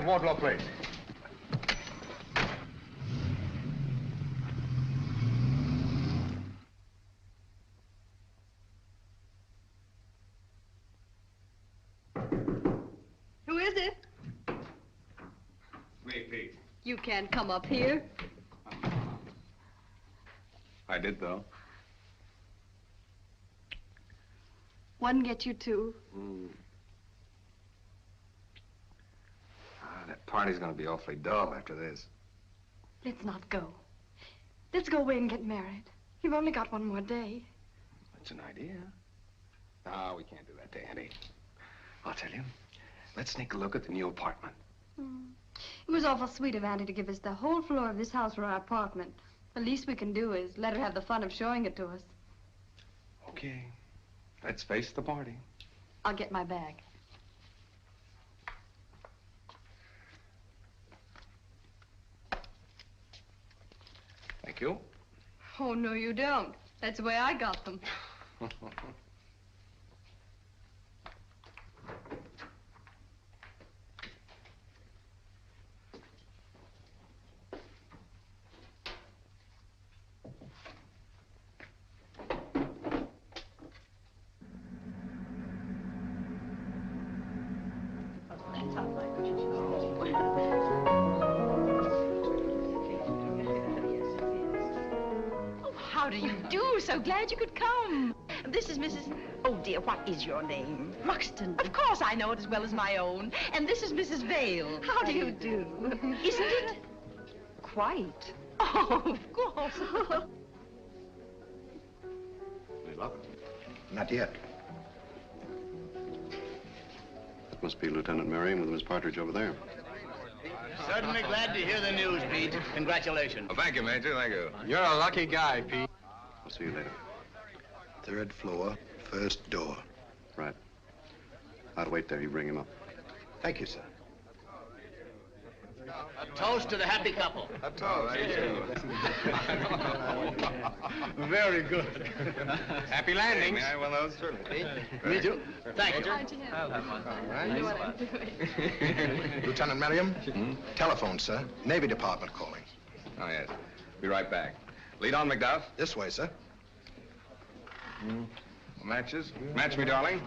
S18: Wardlaw Place.
S8: Who is it?
S2: Me, Pete.
S8: You can't come up here.
S2: I did, though.
S8: One get you two.
S18: That party's gonna be awfully dull after this.
S8: Let's not go. Let's go away and get married. You've only got one more day.
S18: That's an idea. No, we can't do that, Danny. I'll tell you. Let's sneak a look at the new apartment.
S8: It was awful sweet of Auntie to give us the whole floor of this house for our apartment. The least we can do is let her have the fun of showing it to us.
S18: Okay. Let's face the party.
S8: I'll get my bag.
S18: Thank you.
S8: Oh, no, you don't. That's the way I got them.
S19: How do you do? So glad you could come. This is Mrs... Oh, dear, what is your name?
S12: Ruxton.
S19: Of course I know it as well as my own. And this is Mrs. Vale.
S12: How do you do?
S19: Isn't it?
S12: Quite.
S19: Oh, of course.
S5: Any luck?
S10: Not yet.
S5: That must be Lieutenant Merriam with Miss Partridge over there.
S20: Certainly glad to hear the news, Pete. Congratulations.
S14: Oh, thank you, Major. Thank you.
S18: You're a lucky guy, Pete.
S5: I'll see you later.
S10: 3rd floor, 1st door.
S5: Right. I'll wait there. You bring him up.
S10: Thank you, sir.
S20: A toast to the happy couple.
S14: A toast.
S20: Very good.
S18: Happy landings.
S14: May I have one of those, certainly?
S20: Me too. Thank you.
S10: Lieutenant Merriam? Telephone, sir. Navy Department calling.
S14: Oh, yes. Be right back. Lead on, McDuff.
S10: This way, sir.
S14: Matches? Match me, darling.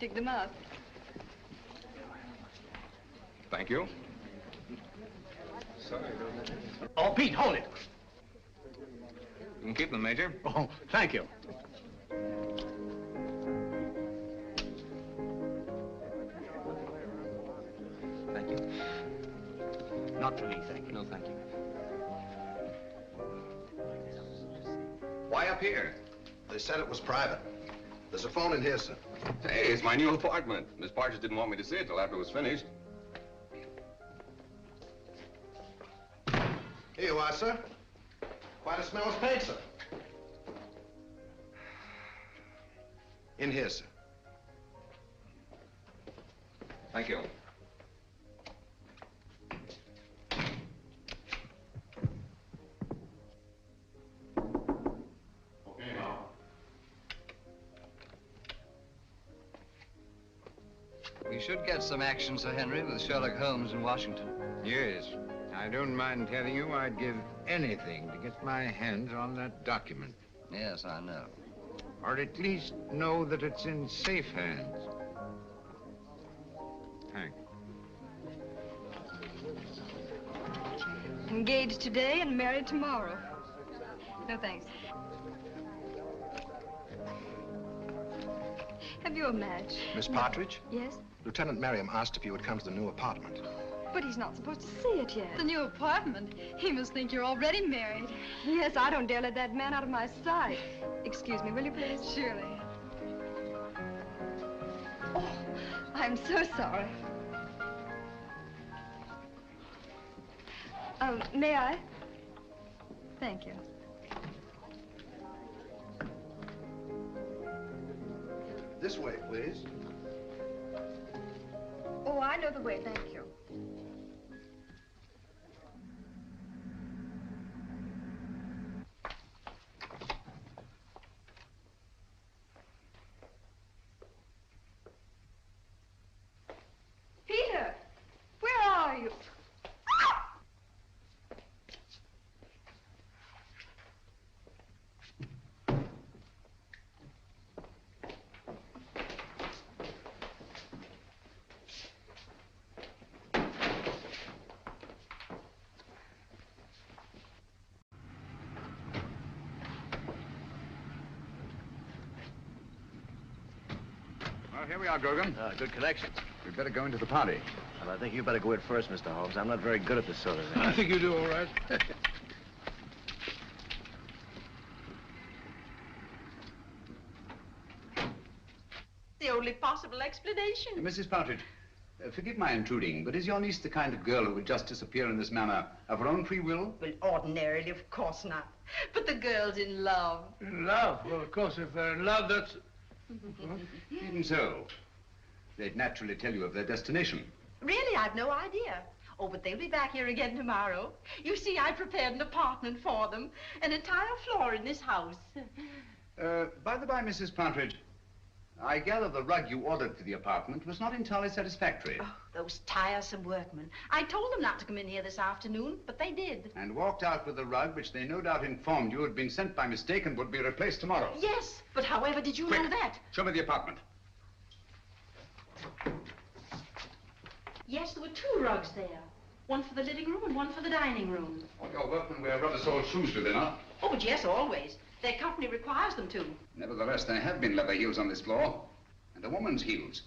S8: Dig them up.
S14: Thank you.
S20: Oh, Pete, hold it.
S14: You can keep them, Major.
S20: Oh, thank you.
S6: Thank you. Not for me, thank you.
S18: No, thank you.
S14: Why up here?
S10: They said it was private. There's a phone in here, sir.
S14: Hey, it's my new apartment. Miss Partridge didn't want me to see it till after it was finished.
S10: Here you are, sir. Quite a smell of paint, sir. In here, sir.
S14: Thank you.
S15: We should get some action, Sir Henry, with Sherlock Holmes in Washington.
S21: Yes. I don't mind telling you I'd give anything to get my hands on that document.
S15: Yes, I know.
S21: Or at least know that it's in safe hands. Thanks.
S8: Engaged today and married tomorrow. No, thanks. Have have you a match?
S18: Miss Partridge?
S8: Yes?
S18: Lieutenant Merriam asked if you would come to the new apartment.
S8: But he's not supposed to see it yet.
S4: The new apartment? He must think you're already married.
S8: Yes, I don't dare let that man out of my sight. Excuse me, will you please?
S4: Surely.
S8: Oh, I'm so sorry. May I?
S4: Thank you.
S5: This way, please.
S8: Oh, I know the way, thank you. Peter, where are you?
S2: Well, here we are, Grogan.
S6: Good connection.
S2: We'd better go into the party.
S6: Well, I think you better go in first, Mr. Holmes. I'm not very good at this sort of thing.
S9: I think you do all right.
S12: The only possible explanation.
S2: Mrs. Partridge, forgive my intruding, but is your niece the kind of girl who would just disappear in this manner of her own free will?
S12: Well, ordinarily, of course not. But the girl's in love.
S9: In love? Well, of course, if they're in love, that's...
S2: Even so, they'd naturally tell you of their destination.
S12: Really, I've no idea. Oh, but they'll be back here again tomorrow. You see, I prepared an apartment for them, an entire floor in this house.
S2: By the by, Mrs. Partridge, I gather the rug you ordered for the apartment was not entirely satisfactory.
S12: Oh, those tiresome workmen. I told them not to come in here this afternoon, but they did.
S2: And walked out with the rug, which they no doubt informed you had been sent by mistake and would be replaced tomorrow.
S12: Yes, but however did you know that?
S2: Show me the apartment.
S12: Yes, there were two rugs there. One for the living room and one for the dining room.
S2: All your workmen wear rubber-soled shoes, do they not?
S12: Oh, yes, always. Their company requires them to.
S2: Nevertheless, there have been leather heels on this floor. And a woman's heels.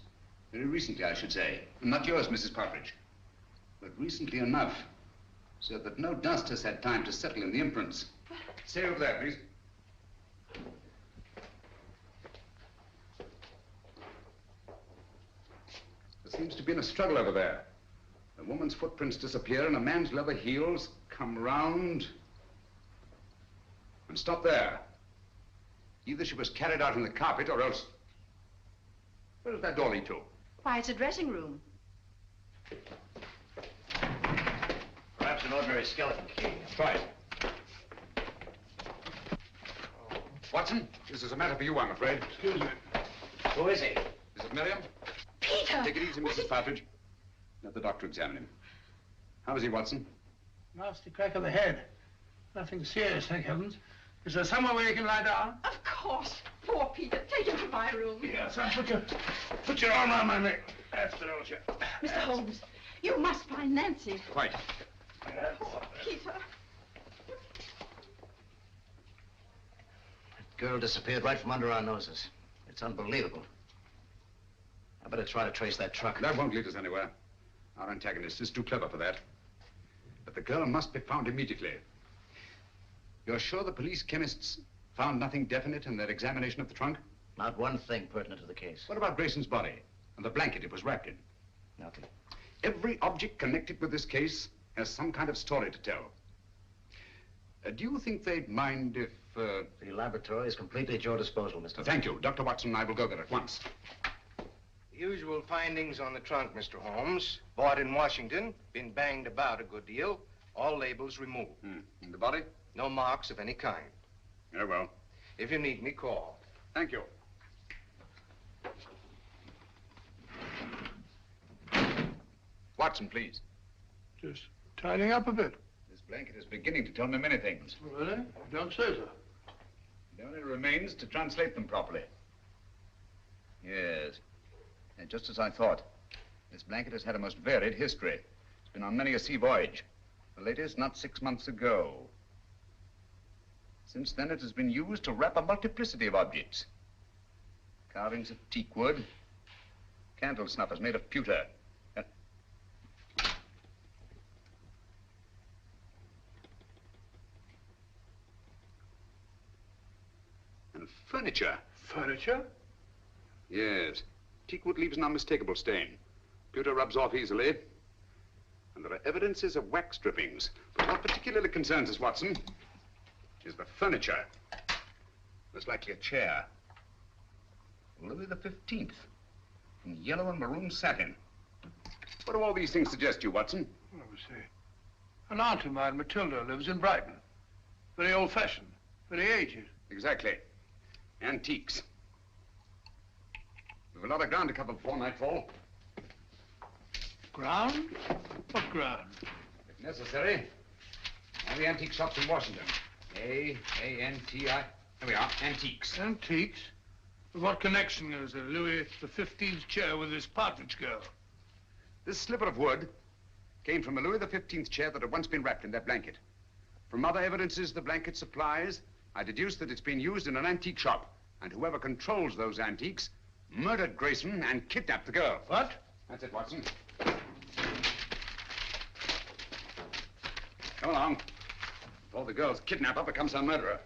S2: Very recently, I should say. Not yours, Mrs. Partridge. But recently enough, so that no dust has had time to settle in the imprints. Stay over there, please. There seems to be a struggle over there. A woman's footprints disappear and a man's leather heels come round and stop there. Either she was carried out in the carpet or else... Where does that door lead to?
S12: Why, it's a dressing room.
S1: Perhaps an ordinary skeleton key.
S2: Try it. Watson, this is a matter for you, I'm afraid.
S9: Excuse me.
S1: Who is he?
S2: Is it Miriam?
S12: Peter!
S2: Take it easy, Mrs. Partridge. Let the doctor examine him. How is he, Watson?
S9: Nasty crack of the head. Nothing serious, thank heavens. Is there somewhere where you can lie down?
S12: Of course. Poor Peter. Take him to my room.
S9: Yes, son, put your arm around my neck. That's the don't you?
S12: Mr. Holmes, you must find Nancy.
S2: Quite.
S12: Poor Peter.
S1: Girl disappeared right from under our noses. It's unbelievable. I better try to trace that truck.
S2: That won't lead us anywhere. Our antagonist is too clever for that. But the girl must be found immediately. You're sure the police chemists found nothing definite in their examination of the trunk?
S1: Not one thing pertinent to the case.
S2: What about Grayson's body and the blanket it was wrapped in?
S1: Nothing.
S2: Every object connected with this case has some kind of story to tell. Do you think they'd mind if...
S1: The laboratory is completely at your disposal, Mr.
S2: Thank you. Dr. Watson and I will go there at once.
S21: The usual findings on the trunk, Mr. Holmes. Bought in Washington, been banged about a good deal. All labels removed.
S2: And the body?
S21: No marks of any kind.
S2: Very well.
S21: If you need me, call.
S2: Thank you. Watson, please.
S9: Just tidying up a bit.
S2: This blanket is beginning to tell me many things.
S9: Really? Don't say so.
S2: It only remains to translate them properly. Yes. And just as I thought. This blanket has had a most varied history. It's been on many a sea voyage. The latest not 6 months ago. Since then, it has been used to wrap a multiplicity of objects. Carvings of teak wood. Candle snuffers made of pewter. And furniture.
S9: Furniture?
S2: Yes. Teak wood leaves an unmistakable stain. Pewter rubs off easily. And there are evidences of wax drippings. But what particularly concerns us, Watson, is the furniture. Most likely a chair. Louis the 15th. In yellow and maroon satin. What do all these things suggest to you, Watson?
S9: Let me see. An aunt of mine, Matilda, lives in Brighton. Very old-fashioned. Very aged.
S2: Exactly. Antiques. We've a lot of ground to cover before nightfall.
S9: Ground? What ground?
S2: If necessary, all the antique shops in Washington. A-N-T-I. There we are, antiques.
S9: Antiques? What connection is a Louis XV's chair with this partridge girl?
S2: This sliver of wood came from a Louis XV chair that had once been wrapped in that blanket. From other evidences the blanket supplies, I deduced that it's been used in an antique shop, and whoever controls those antiques murdered Grayson and kidnapped the girl.
S9: What?
S2: That's it, Watson. Come along. Before the girl's kidnapper becomes her murderer.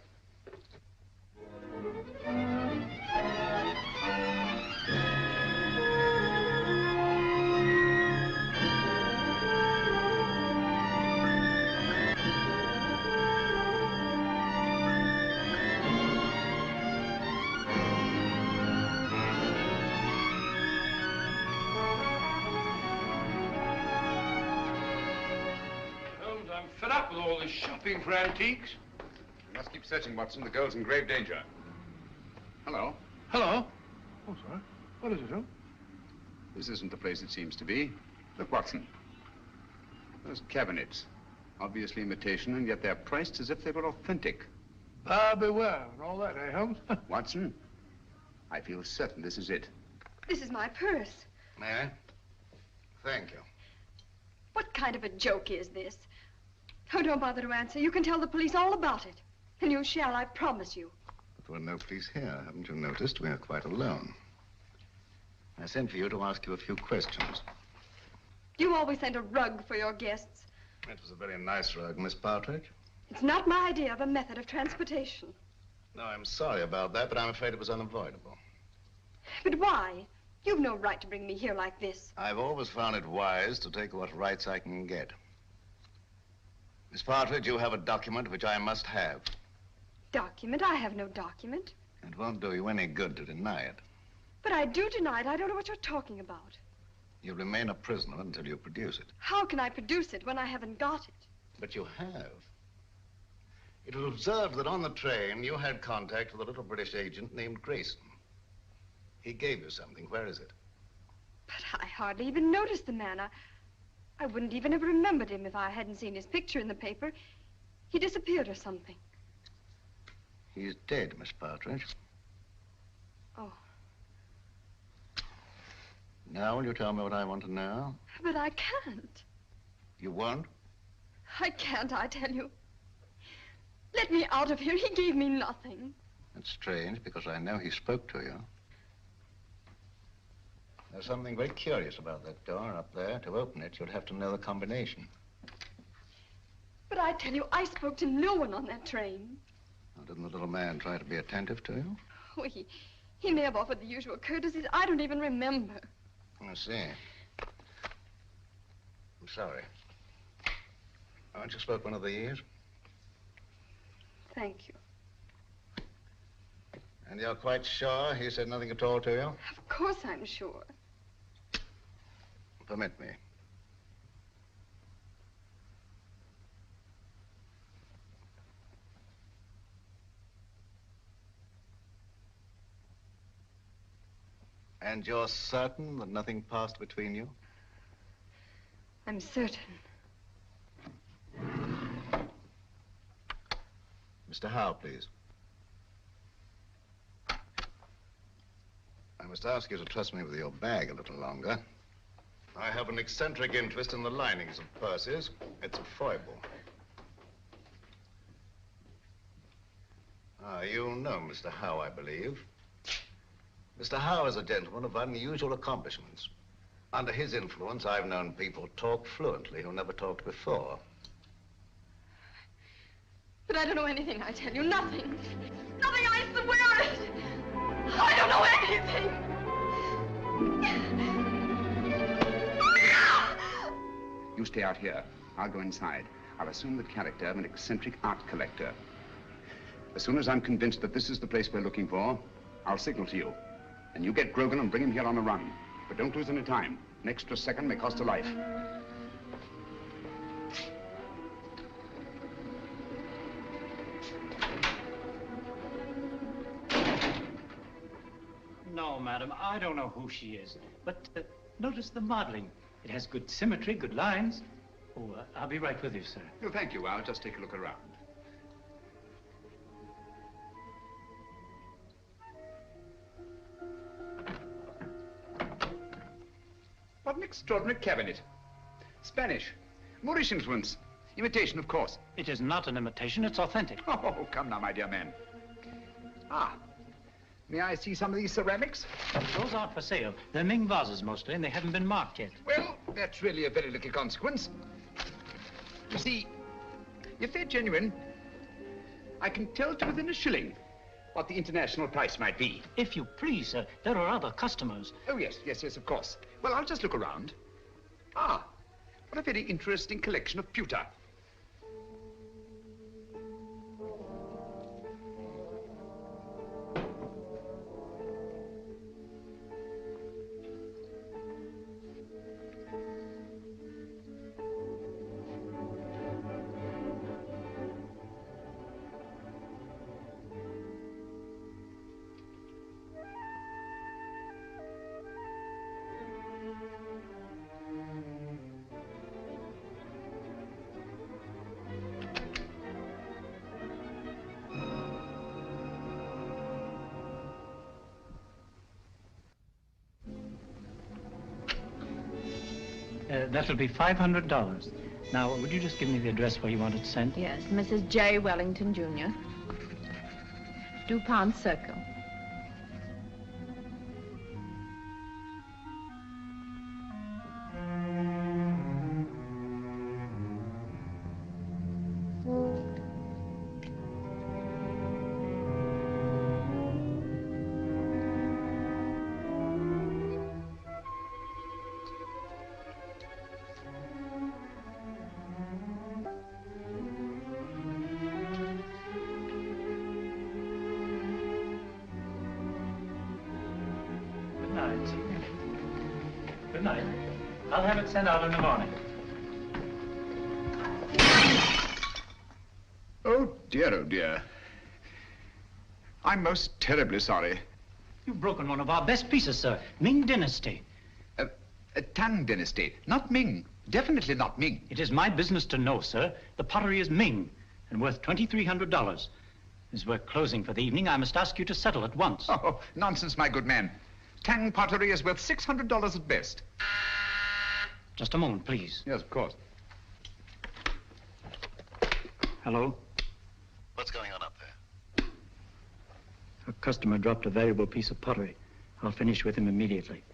S9: Fed up with all this shopping for antiques.
S2: We must keep searching, Watson. The girl's in grave danger. Hello.
S9: Hello? Oh, sorry. What is it, Holmes?
S2: This isn't the place it seems to be. Look, Watson. Those cabinets. Obviously imitation, and yet they're priced as if they were authentic.
S9: Beware, and all that, eh, Holmes?
S2: Watson, I feel certain this is it.
S8: This is my purse.
S10: May I? Thank you.
S8: What kind of a joke is this? Oh, don't bother to answer. You can tell the police all about it. And you shall, I promise you.
S10: But there are no police here. Haven't you noticed? We are quite alone. I sent for you to ask you a few questions.
S8: You always send a rug for your guests.
S10: It was a very nice rug, Miss Partridge.
S8: It's not my idea of a method of transportation.
S10: No, I'm sorry about that, but I'm afraid it was unavoidable.
S8: But why? You've no right to bring me here like this.
S10: I've always found it wise to take what rights I can get. Miss Partridge, you have a document which I must have.
S8: Document? I have no document.
S10: It won't do you any good to deny it.
S8: But I do deny it. I don't know what you're talking about.
S10: You'll remain a prisoner until you produce it.
S8: How can I produce it when I haven't got it?
S10: But you have. It was observed that on the train you had contact with a little British agent named Grayson. He gave you something. Where is it?
S8: But I hardly even noticed the man. I wouldn't even have remembered him if I hadn't seen his picture in the paper. He disappeared or something.
S10: He's dead, Miss Partridge.
S8: Oh.
S10: Now will you tell me what I want to know?
S8: But I can't.
S10: You won't?
S8: I can't, I tell you. Let me out of here. He gave me nothing.
S10: That's strange, because I know he spoke to you. There's something very curious about that door up there. To open it, you'd have to know the combination.
S8: But I tell you, I spoke to no one on that train.
S10: Now, didn't the little man try to be attentive to you?
S8: Oh, he may have offered the usual courtesies. I don't even remember.
S10: I see. I'm sorry. Aren't you spoke one of these?
S8: Thank you.
S10: And you're quite sure he said nothing at all to you?
S8: Of course I'm sure.
S10: Permit me. And you're certain that nothing passed between you?
S8: I'm certain.
S10: Mr. Howe, please. I must ask you to trust me with your bag a little longer. I have an eccentric interest in the linings of purses. It's a foible. You know Mr. Howe, I believe. Mr. Howe is a gentleman of unusual accomplishments. Under his influence, I've known people talk fluently who never talked before.
S8: But I don't know anything, I tell you. Nothing. Nothing, I swear it. I don't know anything.
S2: You stay out here. I'll go inside. I'll assume the character of an eccentric art collector. As soon as I'm convinced that this is the place we're looking for, I'll signal to you. And you get Grogan and bring him here on the run. But don't lose any time. An extra second may cost a life.
S11: No, madam, I don't know who she is. But notice the modeling. It has good symmetry, good lines. Oh, I'll be right with you, sir.
S2: No, thank you. I'll just take a look around. What an extraordinary cabinet. Spanish. Moorish influence. Imitation, of course.
S11: It is not an imitation, it's authentic.
S2: Oh, come now, my dear man. Ah. May I see some of these ceramics?
S11: Those aren't for sale. They're Ming vases mostly, and they haven't been marked yet.
S2: Well, that's really a very little consequence. You see, if they're genuine, I can tell to within a shilling what the international price might be.
S11: If you please, sir, there are other customers.
S2: Oh, yes, of course. Well, I'll just look around. Ah, what a very interesting collection of pewter.
S11: That'll be $500. Now, would you just give me the address where you want it sent?
S19: Yes, Mrs. J. Wellington, Jr. DuPont Circle.
S11: Good night. I'll have it sent out in the morning.
S2: Oh, dear. I'm most terribly sorry.
S11: You've broken one of our best pieces, sir. Ming Dynasty.
S2: Tang Dynasty, not Ming. Definitely not Ming.
S11: It is my business to know, sir. The pottery is Ming and worth $2,300. As we're closing for the evening, I must ask you to settle at once.
S2: Oh, nonsense, my good man. Tang pottery is worth $600 at best.
S11: Just a moment, please.
S2: Yes, of course.
S11: Hello?
S10: What's going on up there?
S11: A customer dropped a valuable piece of pottery. I'll finish with him immediately.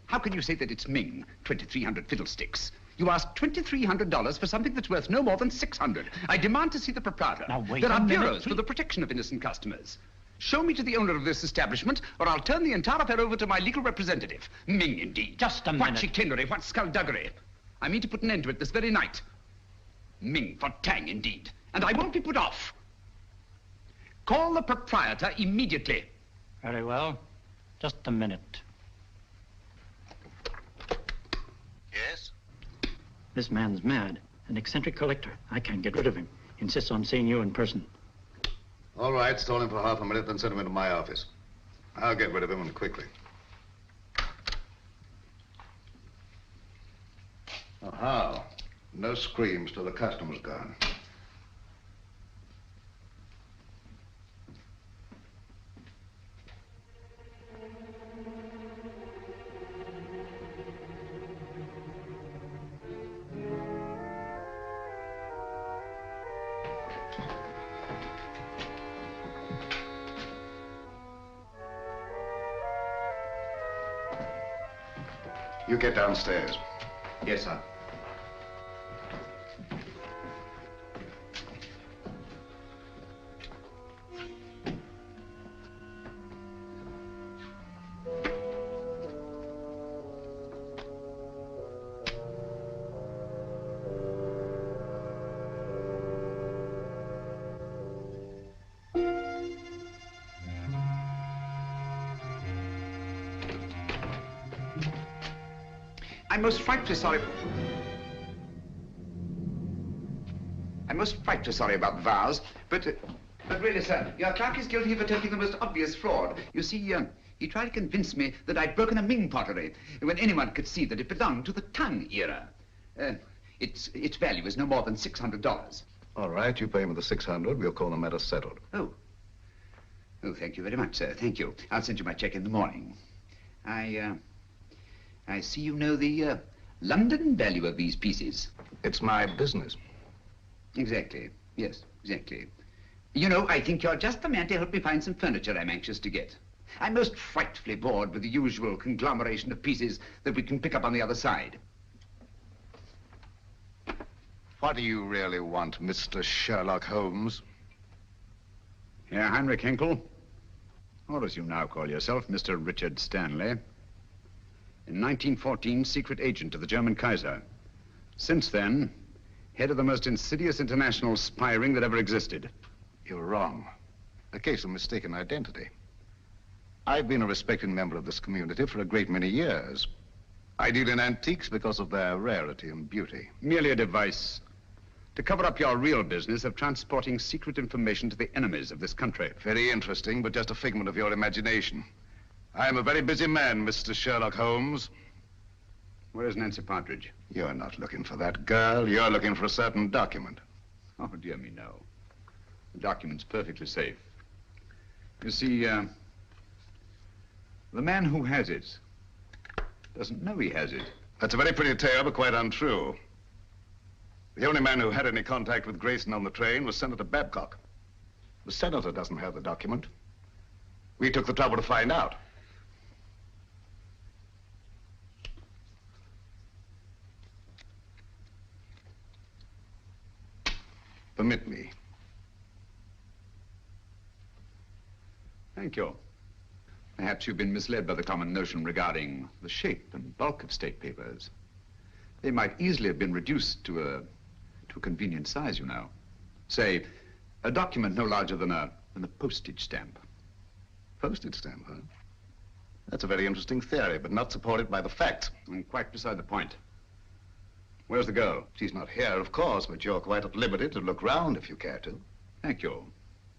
S2: How can you say that it's Ming? 2,300 fiddlesticks. You asked $2,300 for something that's worth no more than $600. I demand to see the proprietor.
S11: Now, wait
S2: There
S11: a
S2: are
S11: minute,
S2: bureaus for the protection of innocent customers. Show me to the owner of this establishment, or I'll turn the entire affair over to my legal representative. Ming, indeed.
S11: Just a
S2: What
S11: minute.
S2: chicanery, what skullduggery. I mean to put an end to it this very night. Ming for Tang, indeed. And I won't be put off. Call the proprietor immediately.
S11: Very well. Just a minute.
S10: Yes?
S11: This man's mad. An eccentric collector. I can't get rid of him. He insists on seeing you in person.
S5: All right, stall him for half a minute, then send him into my office. I'll get rid of him, and quickly. Oh, how? No screams till the customer's gone.
S10: You get downstairs.
S1: Yes, sir.
S13: I'm most frightfully sorry about the vase, but really, sir, your clerk is guilty of attempting the most obvious fraud. You see, he tried to convince me that I'd broken a Ming pottery when anyone could see that it belonged to the Tang era. Its value is no more than $600.
S10: All right, you pay me the 600. We'll call the matter settled.
S13: Oh, thank you very much, sir. Thank you. I'll send you my check in the morning. I see you know the London value of these pieces.
S10: It's my business.
S13: Exactly. Yes, exactly. You know, I think you're just the man to help me find some furniture I'm anxious to get. I'm most frightfully bored with the usual conglomeration of pieces that we can pick up on the other side.
S10: What do you really want, Mr. Sherlock Holmes?
S13: Herr Heinrich Henkel, or as you now call yourself, Mr. Richard Stanley. In 1914, secret agent of the German Kaiser. Since then, head of the most insidious international spy ring that ever existed.
S10: You're wrong. A case of mistaken identity. I've been a respected member of this community for a great many years. I deal in antiques because of their rarity and beauty.
S13: Merely a device to cover up your real business of transporting secret information to the enemies of this country.
S10: Very interesting, but just a figment of your imagination. I am a very busy man, Mr. Sherlock Holmes.
S13: Where's Nancy Partridge?
S10: You're not looking for that girl. You're looking for a certain document.
S13: Oh, dear me, no. The document's perfectly safe. You see, the man who has it doesn't know he has it.
S10: That's a very pretty tale, but quite untrue. The only man who had any contact with Grayson on the train was Senator Babcock. The senator doesn't have the document. We took the trouble to find out. Permit me.
S13: Thank you. Perhaps you've been misled by the common notion regarding the shape and bulk of state papers. They might easily have been reduced to a convenient size, you know. Say, a document no larger than a postage stamp.
S10: Postage stamp, huh? That's a very interesting theory, but not supported by the facts.
S13: And quite beside the point. Where's the girl?
S10: She's not here, of course, but you're quite at liberty to look round if you care to.
S13: Thank you.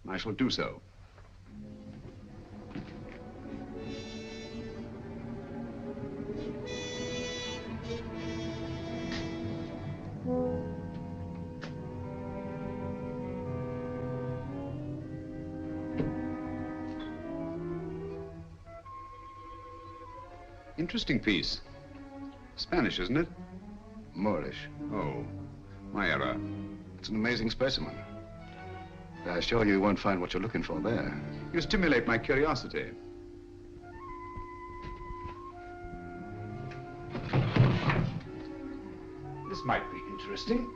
S13: I shall do so. Interesting piece. Spanish, isn't it?
S10: Moorish.
S13: Oh, my error.
S10: It's an amazing specimen. I assure you won't find what you're looking for there.
S13: You stimulate my curiosity. This might be interesting.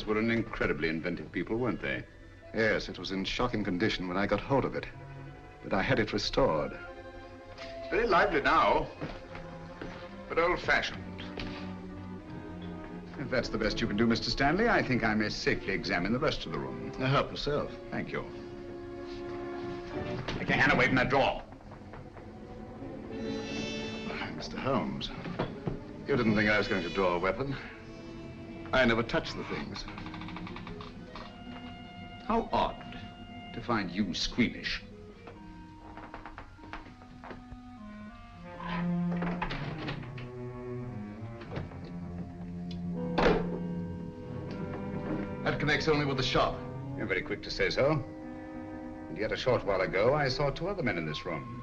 S13: Were an incredibly inventive people, weren't they?
S10: Yes, it was in shocking condition when I got hold of it. But I had it restored.
S13: Very lively now, but old-fashioned. If that's the best you can do, Mr. Stanley, I think I may safely examine the rest of the room.
S10: Now, help yourself.
S13: Thank you. Take your hand away from that drawer.
S10: Mr. Holmes, you didn't think I was going to draw a weapon. I never touched the things.
S13: How odd to find you squeamish.
S10: That connects only with the shop.
S13: You're very quick to say so. And yet a short while ago, I saw two other men in this room.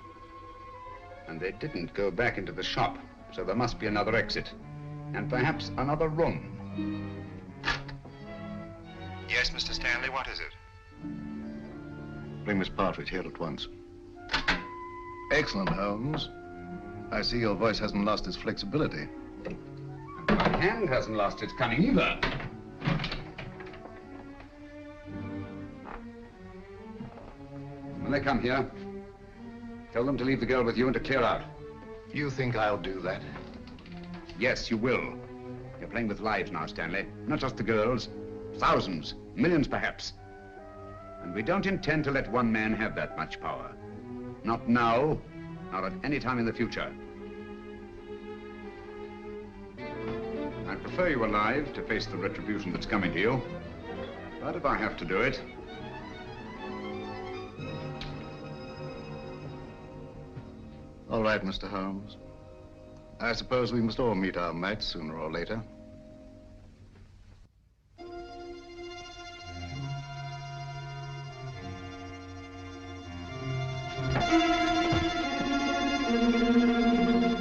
S13: And they didn't go back into the shop, so there must be another exit. And perhaps another room.
S5: Yes, Mr. Stanley, what is it?
S3: Bring Miss Partridge here at once. Excellent, Holmes. I see your voice hasn't lost its flexibility.
S13: My hand hasn't lost its cunning either. When they come here, tell them to leave the girl with you and to clear out.
S3: You think I'll do that?
S13: Yes, you will. You're playing with lives now, Stanley. Not just the girls. Thousands, millions perhaps. And we don't intend to let one man have that much power. Not now, not at any time in the future. I prefer you alive to face the retribution that's coming to you. But if I have to do it...
S3: All right, Mr. Holmes. I suppose we must all meet our match sooner or later.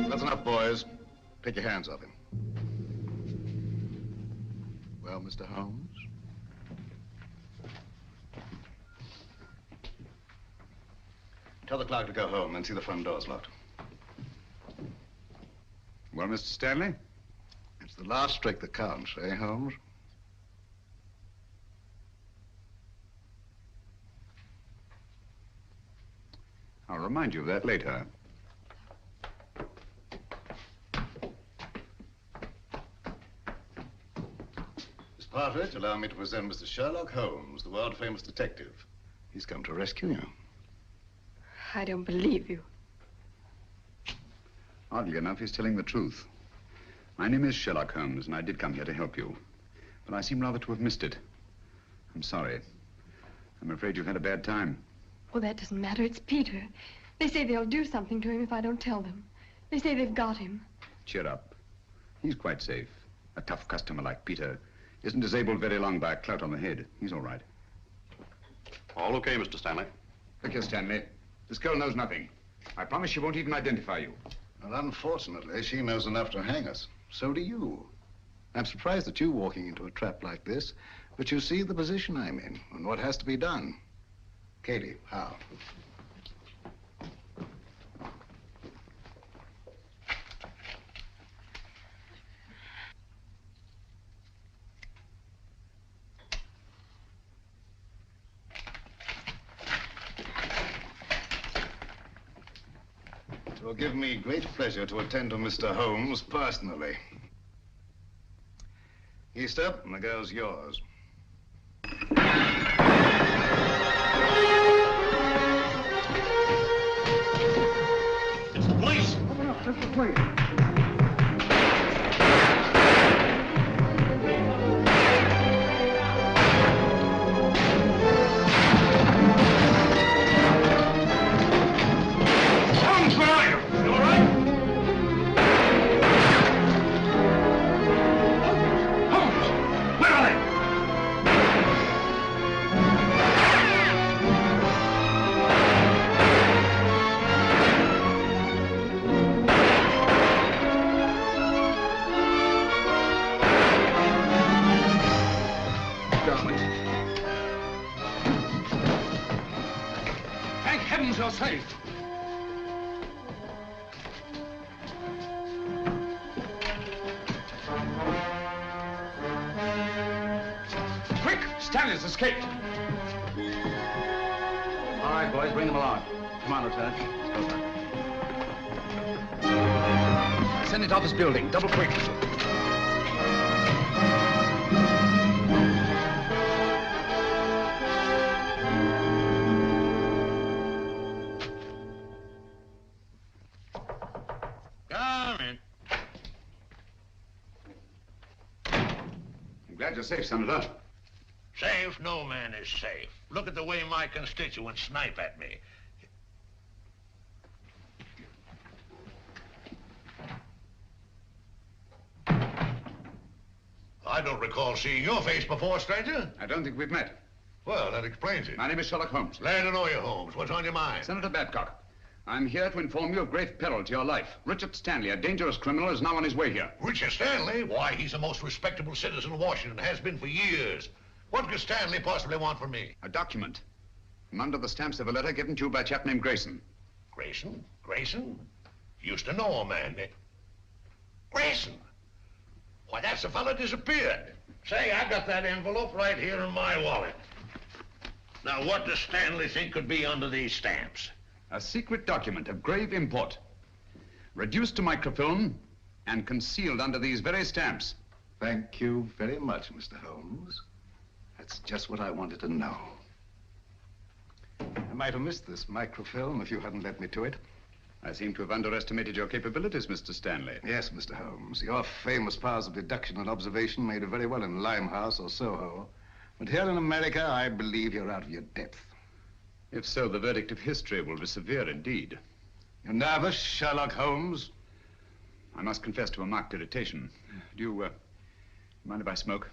S3: That's enough, boys. Take your hands off him. Well, Mr. Holmes? Tell the clerk to go home and see the front door's locked.
S13: Well, Mr. Stanley?
S3: It's the last trick that counts, eh, Holmes?
S13: I'll remind you of that later.
S3: Miss Partridge, allow me to present Mr. Sherlock Holmes, the world-famous detective. He's come to rescue you.
S8: I don't believe you.
S13: Oddly enough, he's telling the truth. My name is Sherlock Holmes, and I did come here to help you. But I seem rather to have missed it. I'm sorry. I'm afraid you've had a bad time.
S8: Oh, that doesn't matter. It's Peter. They say they'll do something to him if I don't tell them. They say they've got him.
S13: Cheer up. He's quite safe. A tough customer like Peter isn't disabled very long by a clout on the head. He's all right.
S5: All okay, Mr. Stanley.
S13: Look here, Stanley. This girl knows nothing. I promise she won't even identify you.
S3: Well, unfortunately, she knows enough to hang us. So do you. I'm surprised at you walking into a trap like this, but you see the position I'm in and what has to be done. Katie, how? It will give me great pleasure to attend to Mr. Holmes personally. Easter, and the girl's yours.
S9: It's the police!
S13: It's the police.
S9: You're safe. Quick! Stanley's escaped.
S6: All right, boys, bring them along. Come on, Lieutenant.
S13: Send it off this building. Double quick. You're safe, Senator.
S3: Safe? No man is safe. Look at the way my constituents snipe at me. I don't recall seeing your face before, stranger.
S13: I don't think we've met.
S3: Well, that explains it.
S13: My name is Sherlock Holmes.
S3: Glad to know you, Holmes. What's on your mind?
S13: Senator Babcock, I'm here to inform you of grave peril to your life. Richard Stanley, a dangerous criminal, is now on his way here.
S7: Richard Stanley? Why, he's the most respectable citizen of Washington, has been for years. What could Stanley possibly want from me?
S13: A document. From under the stamps of a letter given to you by a chap named Grayson.
S7: Grayson? Grayson? Used to know a man. Grayson? Why, that's the fellow disappeared. Say, I got that envelope right here in my wallet. Now, what does Stanley think could be under these stamps?
S13: A secret document of grave import. Reduced to microfilm and concealed under these very stamps.
S3: Thank you very much, Mr. Holmes. That's just what I wanted to know. I might have missed this microfilm if you hadn't led me to it.
S13: I seem to have underestimated your capabilities, Mr. Stanley.
S3: Yes, Mr. Holmes. Your famous powers of deduction and observation made you very well in Limehouse or Soho. But here in America, I believe you're out of your depth.
S13: If so, the verdict of history will be severe indeed.
S3: You're nervous, Sherlock Holmes?
S13: I must confess to a marked irritation. Do you, mind if I smoke?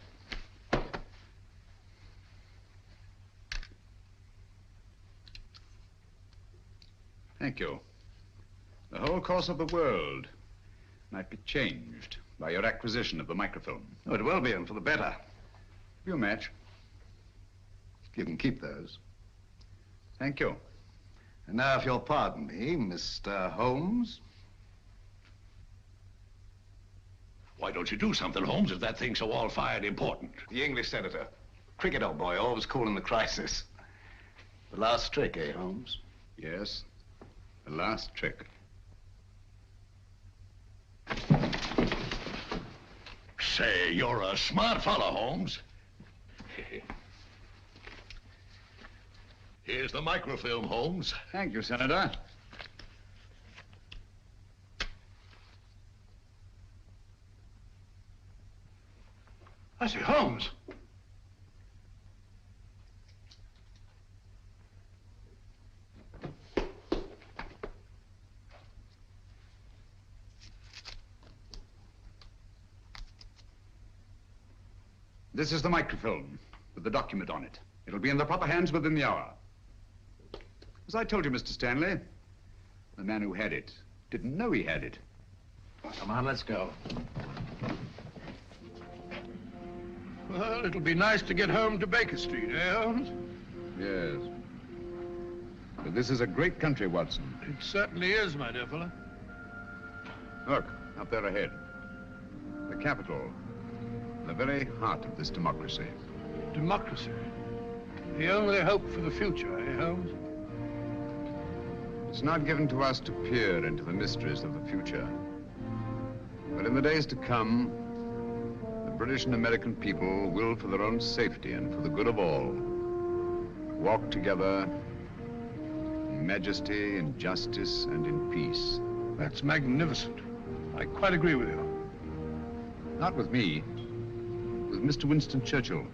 S13: Thank you. The whole course of the world might be changed by your acquisition of the microfilm.
S3: Oh, it will be, and for the better.
S13: You match.
S3: You can keep those.
S13: Thank you.
S3: And now, if you'll pardon me, Mr. Holmes.
S7: Why don't you do something, Holmes, if that thing's so all-fired important?
S3: The English senator. Cricket, old boy, always cool in the crisis. The last trick, eh, Holmes?
S13: Yes, the last trick.
S7: Say, you're a smart fellow, Holmes. Here's the microfilm, Holmes.
S13: Thank you, Senator.
S9: I say, Holmes.
S13: This is the microfilm with the document on it. It'll be in the proper hands within the hour. As I told you, Mr. Stanley, the man who had it didn't know he had it.
S21: Come on, let's go.
S9: Well, it'll be nice to get home to Baker Street, eh, Holmes?
S13: Yes. But this is a great country, Watson.
S9: It certainly is, my dear fellow.
S13: Look, up there ahead. The Capitol. The very heart of this democracy.
S9: Democracy? The only hope for the future, eh, Holmes?
S13: It's not given to us to peer into the mysteries of the future. But in the days to come, the British and American people will, for their own safety and for the good of all, walk together in majesty, in justice, and in peace.
S9: That's magnificent. I quite agree with you.
S13: Not with me, with Mr. Winston Churchill.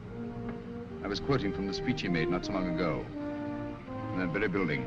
S13: I was quoting from the speech he made not so long ago, in that very building.